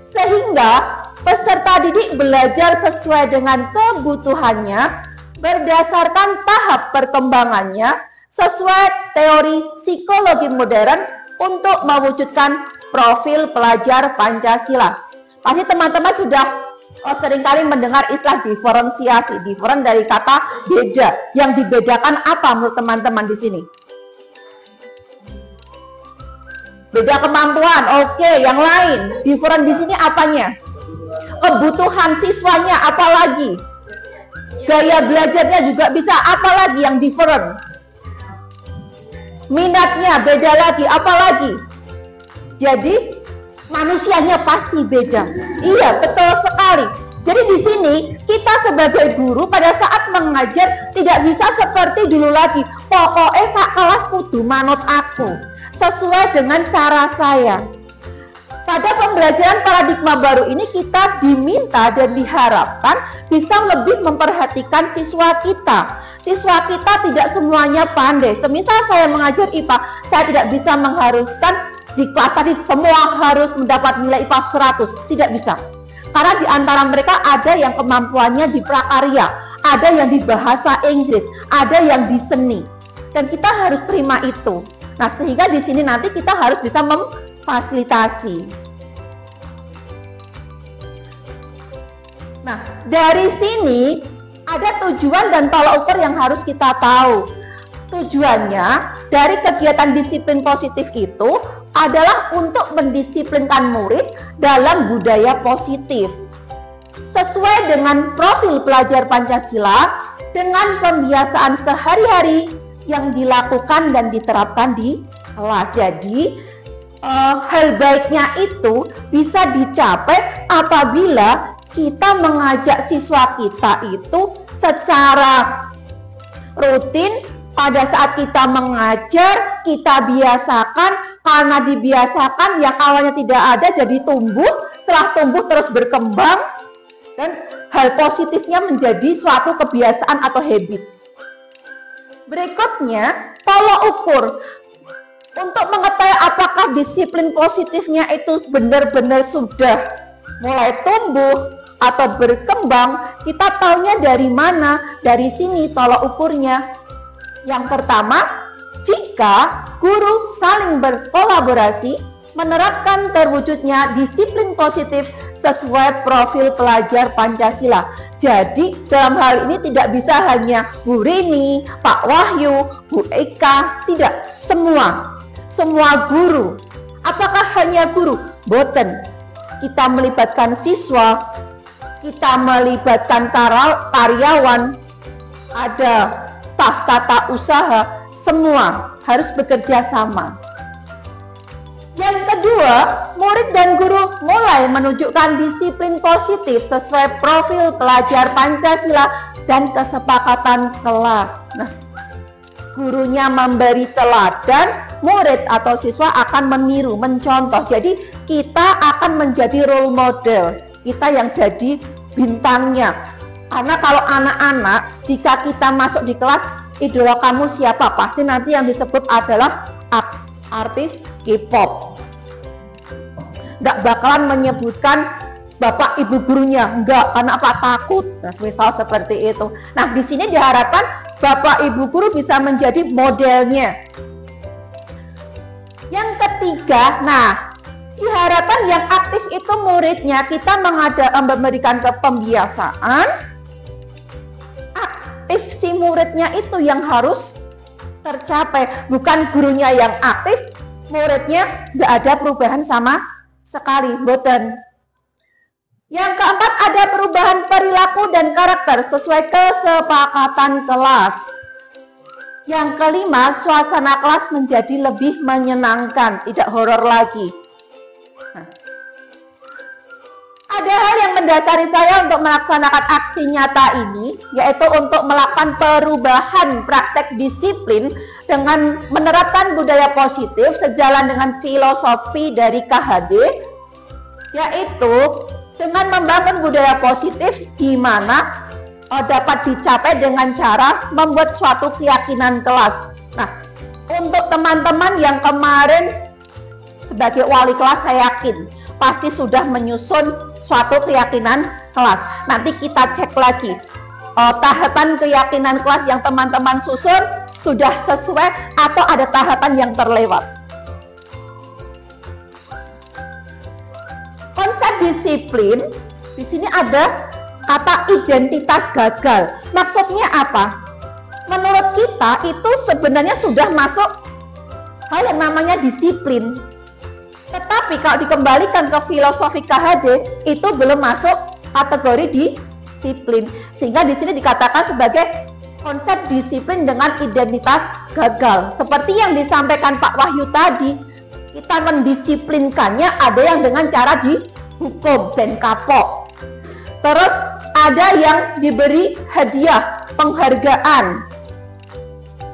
Sehingga peserta didik belajar sesuai dengan kebutuhannya berdasarkan tahap perkembangannya sesuai teori psikologi modern untuk mewujudkan profil pelajar Pancasila. Pasti teman-teman sudah seringkali mendengar istilah diferensiasi. Diferen dari kata beda. Yang dibedakan apa menurut teman-teman di sini? Beda kemampuan. Oke, yang lain. Diferen di sini apanya? Kebutuhan siswanya apalagi? Gaya belajarnya juga bisa, apalagi yang different? Minatnya beda lagi, apalagi? Jadi manusianya pasti beda. Iya, betul sekali. Jadi di sini kita sebagai guru pada saat mengajar tidak bisa seperti dulu lagi. Pokoknya sak kelas kudu manut aku, sesuai dengan cara saya. Pada pembelajaran paradigma baru ini kita diminta dan diharapkan bisa lebih memperhatikan siswa kita. Siswa kita tidak semuanya pandai. Semisal saya mengajar IPA, saya tidak bisa mengharuskan di kelas tadi semua harus mendapat nilai IPA 100. Tidak bisa. Karena di antara mereka ada yang kemampuannya di prakarya, ada yang di bahasa Inggris, ada yang di seni. Dan kita harus terima itu. Nah, sehingga di sini nanti kita harus bisa fasilitasi. Nah, dari sini ada tujuan dan tolak ukur yang harus kita tahu. Tujuannya dari kegiatan disiplin positif itu adalah untuk mendisiplinkan murid dalam budaya positif. Sesuai dengan profil pelajar Pancasila dengan pembiasaan sehari-hari yang dilakukan dan diterapkan di kelas. Jadi, hal baiknya itu bisa dicapai apabila kita mengajak siswa kita itu secara rutin. Pada saat kita mengajar, kita biasakan, karena dibiasakan yang awalnya tidak ada jadi tumbuh, setelah tumbuh terus berkembang, dan hal positifnya menjadi suatu kebiasaan atau habit. Berikutnya, tolak ukur. Untuk mengetahui apakah disiplin positifnya itu benar-benar sudah mulai tumbuh atau berkembang, kita tahunya dari mana? Dari sini tolak ukurnya. Yang pertama, jika guru saling berkolaborasi, menerapkan terwujudnya disiplin positif sesuai profil pelajar Pancasila. Jadi dalam hal ini tidak bisa hanya Bu Rini, Pak Wahyu, Bu Eka, tidak, semua guru. Apakah hanya guru? Boten. Kita melibatkan siswa, kita melibatkan karyawan, ada staf tata usaha, semua harus bekerja sama. Yang kedua, murid dan guru mulai menunjukkan disiplin positif sesuai profil pelajar Pancasila dan kesepakatan kelas. Nah, gurunya memberi teladan, murid atau siswa akan meniru, mencontoh. Jadi kita akan menjadi role model, kita yang jadi bintangnya. Karena kalau anak-anak, jika kita masuk di kelas, idola kamu siapa? Pasti nanti yang disebut adalah artis K-pop. Nggak bakalan menyebutkan bapak ibu gurunya, enggak, karena apa? Takut. Nah, misal seperti itu. Nah, di sini diharapkan bapak ibu guru bisa menjadi modelnya. Yang ketiga, nah, diharapkan yang aktif itu muridnya. Kita memberikan kepembiasaan, aktif si muridnya itu yang harus tercapai, bukan gurunya yang aktif, muridnya nggak ada perubahan sama sekali, boten. Yang keempat, ada perubahan perilaku dan karakter sesuai kesepakatan kelas. Yang kelima, suasana kelas menjadi lebih menyenangkan, tidak horor lagi. Nah, ada hal yang mendasari saya untuk melaksanakan aksi nyata ini, yaitu untuk melakukan perubahan praktek disiplin dengan menerapkan budaya positif sejalan dengan filosofi dari KHD, yaitu dengan membangun budaya positif di mana dapat dicapai dengan cara membuat suatu keyakinan kelas. Nah, untuk teman-teman yang kemarin sebagai wali kelas, saya yakin pasti sudah menyusun suatu keyakinan kelas. Nanti kita cek lagi tahapan keyakinan kelas yang teman-teman susun sudah sesuai atau ada tahapan yang terlewat. Konsep disiplin di sini ada kata identitas gagal. Maksudnya apa? Menurut kita itu sebenarnya sudah masuk hal yang namanya disiplin. Tetapi kalau dikembalikan ke filosofi KHD itu belum masuk kategori disiplin. Sehingga di sini dikatakan sebagai konsep disiplin dengan identitas gagal. Seperti yang disampaikan Pak Wahyu tadi, kita mendisiplinkannya ada yang dengan cara dihukum dan kapok. Terus ada yang diberi hadiah, penghargaan.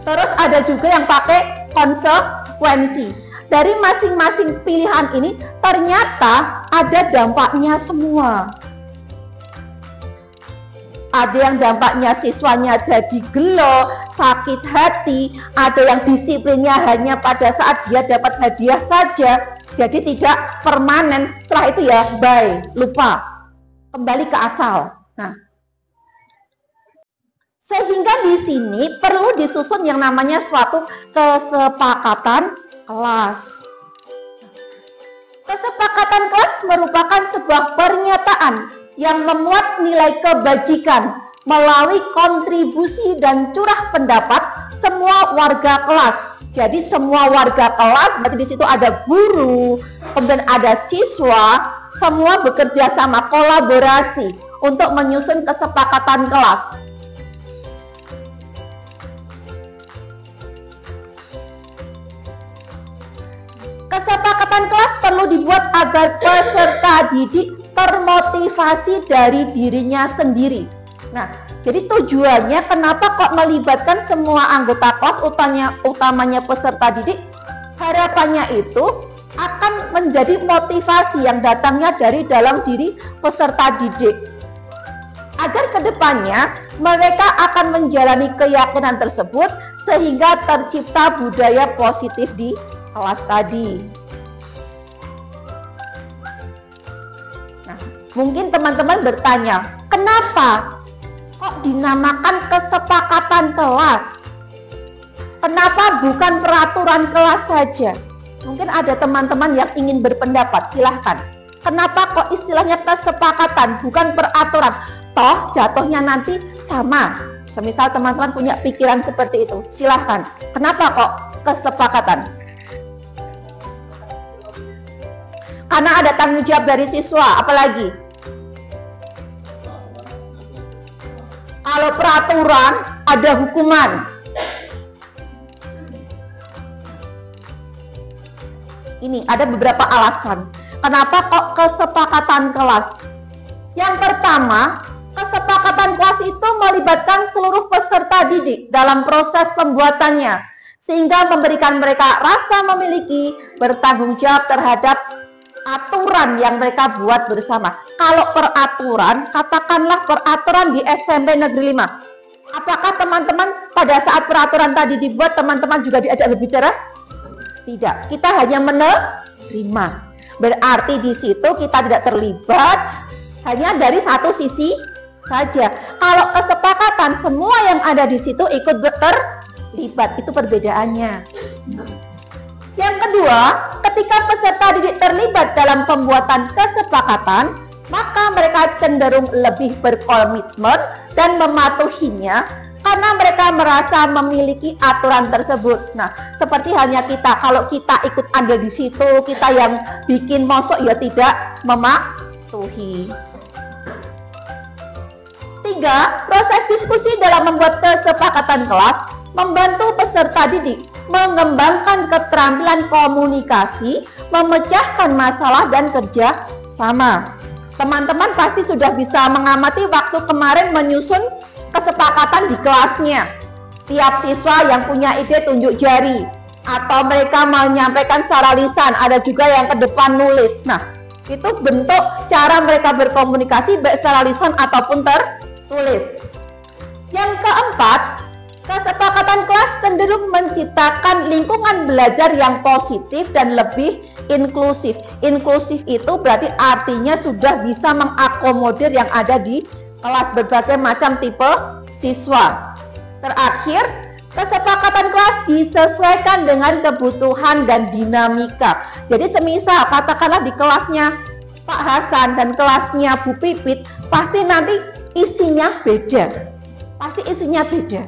Terus ada juga yang pakai konsekuensi. dari masing-masing pilihan ini ternyata ada dampaknya semua. Ada yang dampaknya siswanya jadi gelo, sakit hati, ada yang disiplinnya hanya pada saat dia dapat hadiah saja, jadi tidak permanen. Setelah itu ya bye, lupa, kembali ke asal. Nah, sehingga di sini perlu disusun yang namanya suatu kesepakatan kelas. Kesepakatan kelas merupakan sebuah pernyataan yang memuat nilai kebajikan melalui kontribusi dan curah pendapat semua warga kelas. Jadi semua warga kelas, berarti di situ ada guru, kemudian ada siswa, semua bekerja sama, kolaborasi untuk menyusun kesepakatan kelas. Kesepakatan kelas perlu dibuat agar peserta didik termotivasi dari dirinya sendiri. Nah, jadi tujuannya kenapa kok melibatkan semua anggota kelas, utamanya peserta didik? Harapannya itu akan menjadi motivasi yang datangnya dari dalam diri peserta didik. Agar kedepannya mereka akan menjalani keyakinan tersebut sehingga tercipta budaya positif di kelas tadi. Nah, mungkin teman-teman bertanya, kenapa kok dinamakan kesepakatan kelas? Kenapa bukan peraturan kelas saja? Mungkin ada teman-teman yang ingin berpendapat, silahkan. Kenapa kok istilahnya kesepakatan, bukan peraturan? Toh jatuhnya nanti sama. Semisal teman-teman punya pikiran seperti itu, silahkan. Kenapa kok kesepakatan? Karena ada tanggung jawab dari siswa, apalagi? Kalau peraturan, ada hukuman. Ini ada beberapa alasan. Kenapa kok kesepakatan kelas? Yang pertama, kesepakatan kelas itu melibatkan seluruh peserta didik dalam proses pembuatannya, sehingga memberikan mereka rasa memiliki, bertanggung jawab terhadap aturan yang mereka buat bersama. Kalau peraturan, katakanlah peraturan di SMP Negeri 5. Apakah teman-teman pada saat peraturan tadi dibuat, teman-teman juga diajak berbicara? Tidak, kita hanya menerima. Berarti di situ kita tidak terlibat, hanya dari satu sisi saja. Kalau kesepakatan, semua yang ada di situ ikut terlibat, itu perbedaannya. Yang kedua, ketika peserta didik terlibat dalam pembuatan kesepakatan, maka mereka cenderung lebih berkomitmen dan mematuhinya karena mereka merasa memiliki aturan tersebut. Nah, seperti halnya kita, kalau kita ikut andil di situ, kita yang bikin, mosok ya tidak mematuhi. 3. Proses diskusi dalam membuat kesepakatan kelas membantu peserta didik mengembangkan keterampilan komunikasi, memecahkan masalah dan kerja sama. Teman-teman pasti sudah bisa mengamati waktu kemarin menyusun kesepakatan di kelasnya. Tiap siswa yang punya ide tunjuk jari, atau mereka menyampaikan secara lisan, ada juga yang ke depan nulis. Nah, itu bentuk cara mereka berkomunikasi baik secara lisan ataupun tertulis. Yang keempat, kesepakatan kelas cenderung menciptakan lingkungan belajar yang positif dan lebih inklusif. Inklusif itu berarti artinya sudah bisa mengakomodir yang ada di kelas, berbagai macam tipe siswa. Terakhir, kesepakatan kelas disesuaikan dengan kebutuhan dan dinamika. Jadi semisal katakanlah di kelasnya Pak Hasan dan kelasnya Bu Pipit, pasti nanti isinya beda. Pasti isinya beda.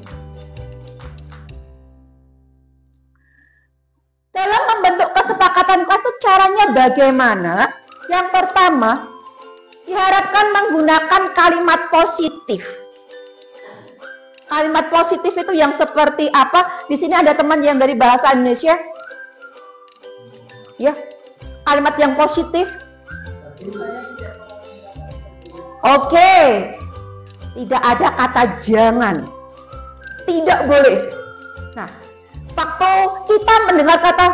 Dalam membentuk kesepakatan kelas itu caranya bagaimana? Yang pertama, diharapkan menggunakan kalimat positif. Kalimat positif itu yang seperti apa? Di sini ada teman yang dari bahasa Indonesia. Ya, kalimat yang positif. Oke. Tidak ada kata jangan. Tidak boleh. Nah, waktu kita mendengar kata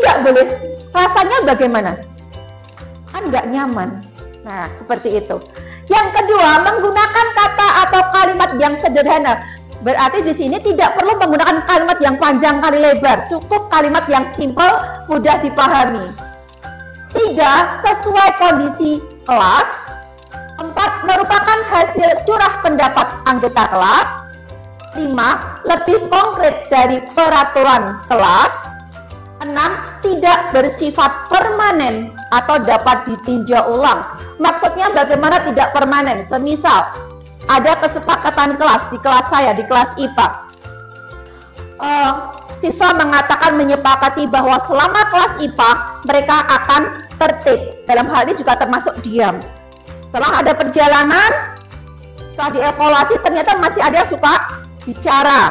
nggak boleh. Rasanya bagaimana? Kan nggak nyaman. Nah, seperti itu. Yang kedua, menggunakan kata atau kalimat yang sederhana. Berarti di sini tidak perlu menggunakan kalimat yang panjang kali lebar, cukup kalimat yang simpel, mudah dipahami. 3. Sesuai kondisi kelas. 4. Merupakan hasil curah pendapat anggota kelas. 5. Lebih konkret dari peraturan kelas. 6. Tidak bersifat permanen atau dapat ditinjau ulang. Maksudnya bagaimana tidak permanen? Semisal ada kesepakatan kelas di kelas saya, di kelas IPA. Siswa mengatakan menyepakati bahwa selama kelas IPA mereka akan tertib. Dalam hal ini juga termasuk diam. Setelah ada perjalanan, setelah dievaluasi ternyata masih ada yang suka bicara,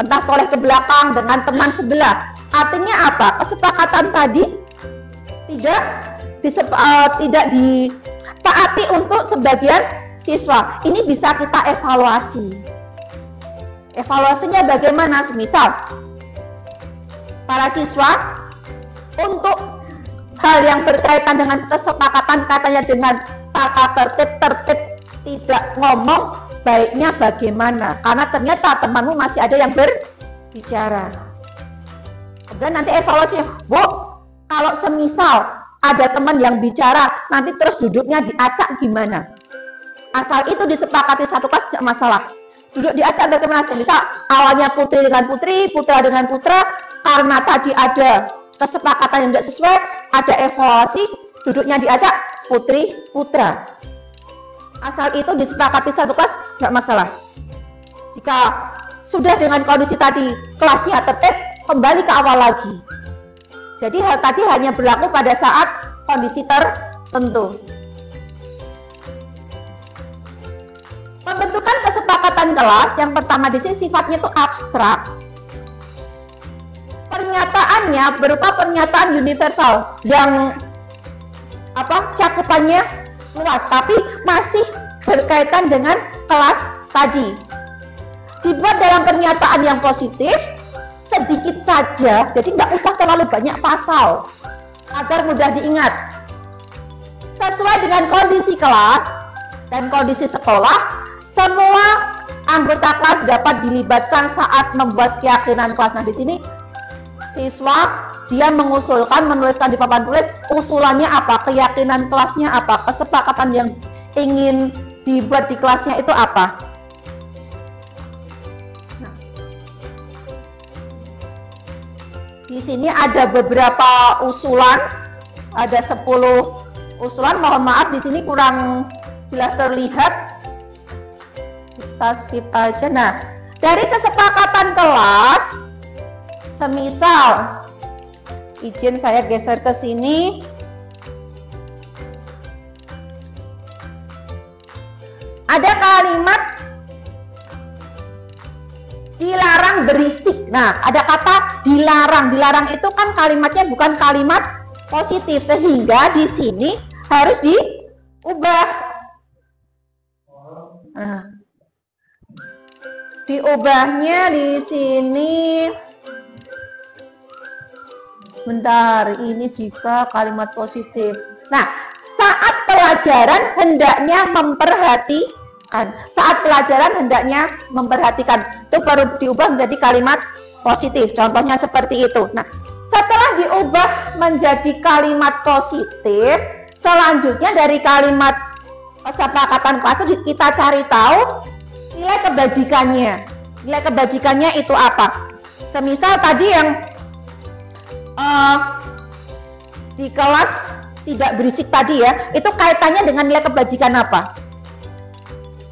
entah toleh ke belakang dengan teman sebelah. Artinya apa? Kesepakatan tadi tidak ditaati untuk sebagian siswa. Ini bisa kita evaluasi. Evaluasinya bagaimana? Semisal para siswa untuk hal yang berkaitan dengan kesepakatan katanya dengan tata tertib tidak ngomong, baiknya bagaimana? Karena ternyata temanmu masih ada yang berbicara. Kemudian nanti evaluasi, Bu, kalau semisal ada teman yang bicara, nanti terus duduknya diacak gimana? Asal itu disepakati satu kelas tidak masalah. Duduk diacak bagaimana? Semisal awalnya putri dengan putri, putra dengan putra, karena tadi ada kesepakatan yang tidak sesuai, ada evaluasi, duduknya diacak putri putra. Asal itu disepakati satu kelas tidak masalah. Jika sudah dengan kondisi tadi kelasnya tertib, kembali ke awal lagi. Jadi hal tadi hanya berlaku pada saat kondisi tertentu. Pembentukan kesepakatan kelas yang pertama di sini sifatnya itu abstrak. Pernyataannya berupa pernyataan universal yang cakupannya luas, tapi masih berkaitan dengan kelas tadi. Dibuat dalam pernyataan yang positif, sedikit saja, jadi nggak usah terlalu banyak pasal agar mudah diingat. Sesuai dengan kondisi kelas dan kondisi sekolah, semua anggota kelas dapat dilibatkan saat membuat keyakinan kelas. Nah, di sini siswa dia mengusulkan, menuliskan di papan tulis usulannya apa, keyakinan kelasnya apa, kesepakatan yang ingin dibuat di kelasnya itu apa. Di sini ada beberapa usulan, ada 10 usulan. Mohon maaf di sini kurang jelas terlihat. Kita skip aja. Nah, dari kesepakatan kelas, semisal izin saya geser ke sini. Ada kalimat dilarang berisik. Nah, ada kata dilarang. Dilarang itu kan kalimatnya bukan kalimat positif, sehingga di sini harus diubah. Nah, diubahnya di sini. Sebentar, ini jika kalimat positif. Nah, saat pelajaran hendaknya memperhatikan. Saat pelajaran hendaknya memperhatikan, itu baru diubah menjadi kalimat positif. Contohnya seperti itu. Nah, setelah diubah menjadi kalimat positif, selanjutnya dari kalimat kesepakatan kelas itu kita cari tahu nilai kebajikannya. Nilai kebajikannya itu apa? Semisal tadi yang di kelas tidak berisik tadi ya, itu kaitannya dengan nilai kebajikan apa?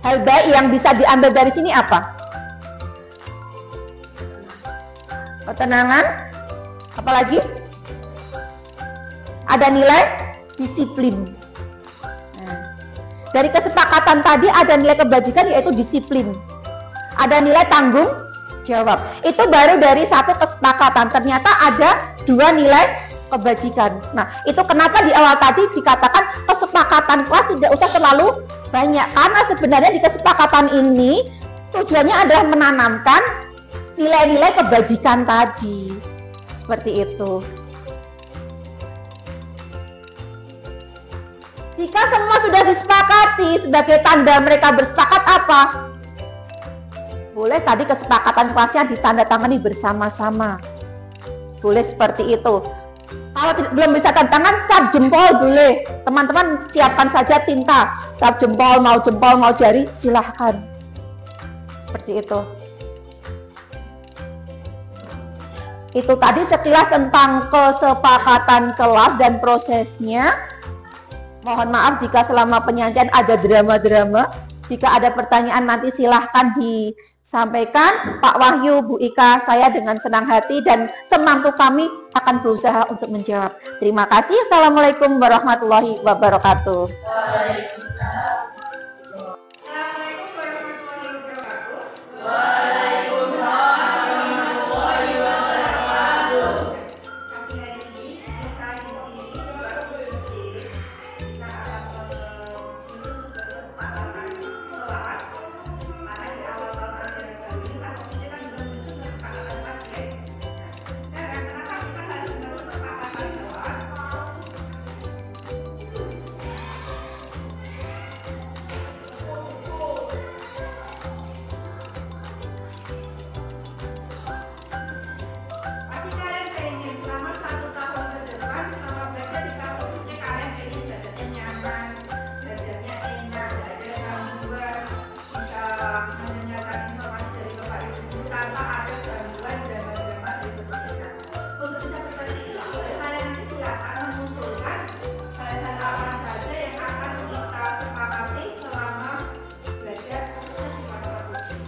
Hal baik yang bisa diambil dari sini apa? Ketenangan. Apalagi? Ada nilai disiplin. Nah, dari kesepakatan tadi ada nilai kebajikan yaitu disiplin. Ada nilai tanggung jawab. Itu baru dari satu kesepakatan. Ternyata ada 2 nilai kebajikan. Nah, itu kenapa di awal tadi dikatakan kesepakatan kelas tidak usah terlalu banyak, karena sebenarnya di kesepakatan ini tujuannya adalah menanamkan nilai-nilai kebajikan tadi. Seperti itu. Jika semua sudah disepakati, sebagai tanda mereka bersepakat apa? Boleh tadi kesepakatan kelasnya ditandatangani bersama-sama. Boleh seperti itu. Kalau belum bisa tanda tangan, cap jempol boleh. Teman-teman siapkan saja tinta. Cap jempol, mau jari, silahkan. Seperti itu. Itu tadi sekilas tentang kesepakatan kelas dan prosesnya. Mohon maaf jika selama penyajian ada drama-drama. Jika ada pertanyaan nanti silahkan disampaikan. Pak Wahyu, Bu Ika, saya dengan senang hati dan semampu kami akan berusaha untuk menjawab. Terima kasih. Assalamualaikum warahmatullahi wabarakatuh. Assalamualaikum warahmatullahi wabarakatuh. Pagi hari ini kita di sini baru berdiri. Kita akan menyusun sebuah kesepakatan kelas. Karena di awal tahun ajaran baru ini pas ini kan belum menyusun kesepakatan kelas ya. Sekarang kenapa kita harus menyusun kesepakatan kelas? Pasti kalian pengen selama 1 tahun ke depan selama belajar di kampus ini kalian pengen belajarnya nyaman, belajarnya enak, belajar gangguan, bisa mendengarkan informasi dari Bapak Ibu guru tanpa ada gangguan drama-drama dari kita. Untuk bisa seperti itu, kalian nanti silakan mengusulkan hal-hal apa saja yang akan kita sepakati selama belajar khususnya di masa uji.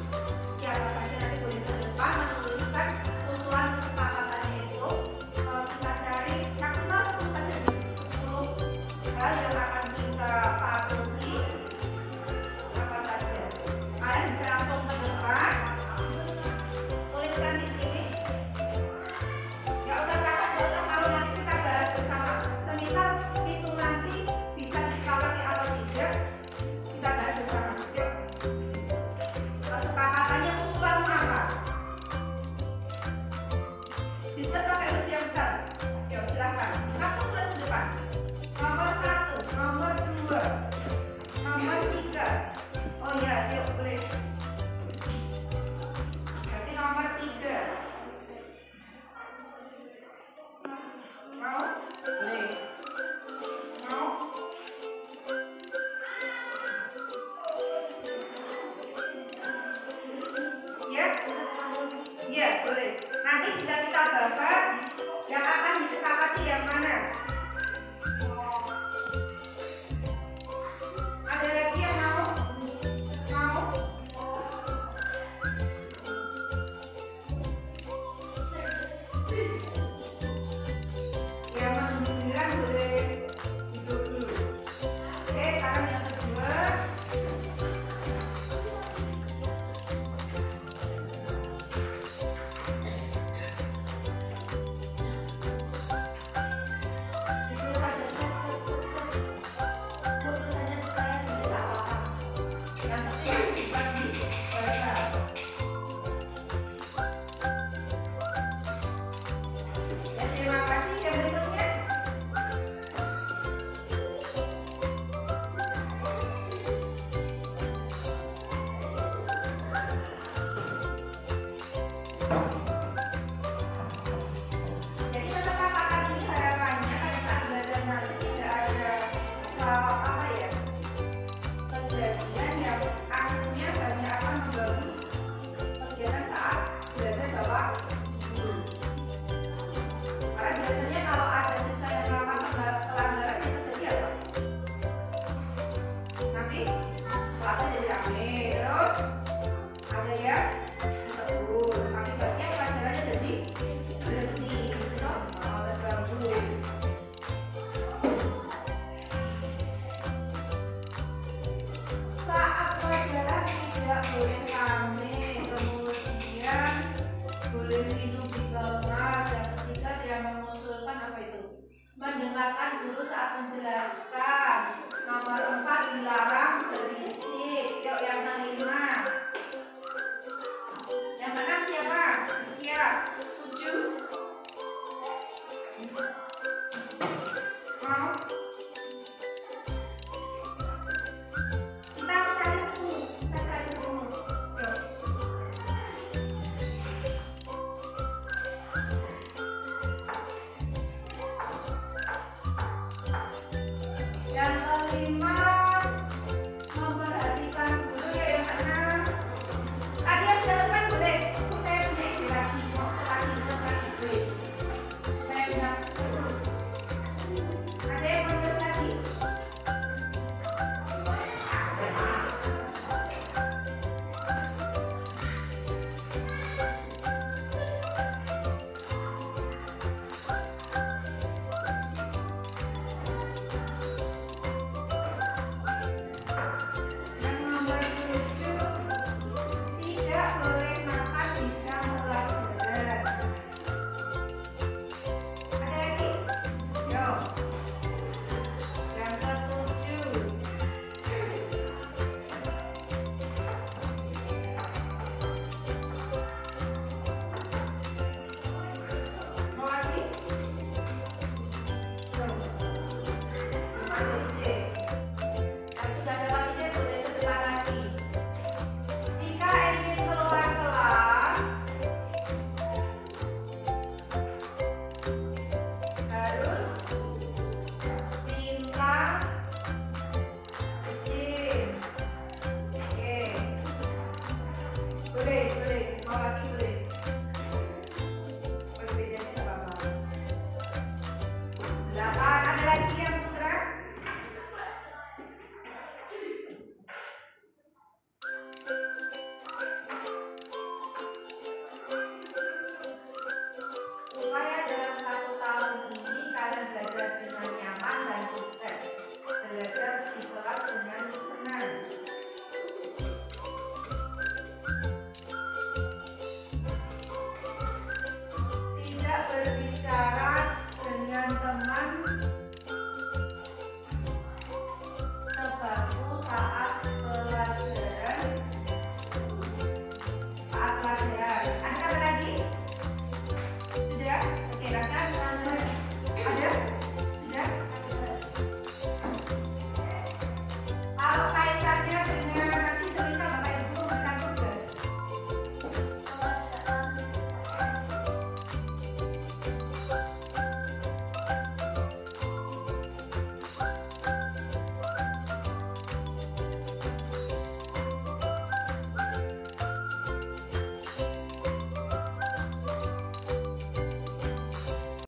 Siapa saja nanti boleh ke depan menuliskan usulan kesepakatannya itu. Kita cari maksimal 10 saja, 10 hal yang akan kita patuhi apa saja. Kalian bisa langsung ke depan, tuliskan di sini. Nggak usah takut, nggak usah malu, nanti kita bahas bersama. Semisal itu nanti bisa disepakati atau tidak, kita bahas bersama. Yuk. Kesepakatannya usulanmu apa? Ditulis pakai huruf yang besar. Yuk, silakan. Langsung tulis di depan. Nomor 1, nomor 2, nomor 3. Oh iya, yuk boleh. Berarti nomor 3. Mau? Boleh. Mau? Ya? Iya, boleh. Nanti jika kita bahas yang akan disepakati yang mana? Ada lagi yang mau? Mau? Yang menunjukkan boleh duduk dulu. Oke, sekarang yang kedua. Terima kasih. Yang berikutnya. Jadi kesepakatan ini harapannya pada saat belajar nanti tidak ada apa ya, kejadian yang akhirnya banyak akan mengganggu kegiatan saat belajar Bapak Ibu. Karena biasanya kalau ada siswa yang melakukan pelanggaran itu terjadi apa? Nanti kelasnya jadi rame, terus ada ya tegur, akibatnya pelajarannya jadi berhenti, gitu, terganggu. Saat pelajaran tidak boleh rame, kemudian boleh minum di kelas. Yang ketiga dia mengusulkan apa itu? Mendengarkan guru saat menjelaskan.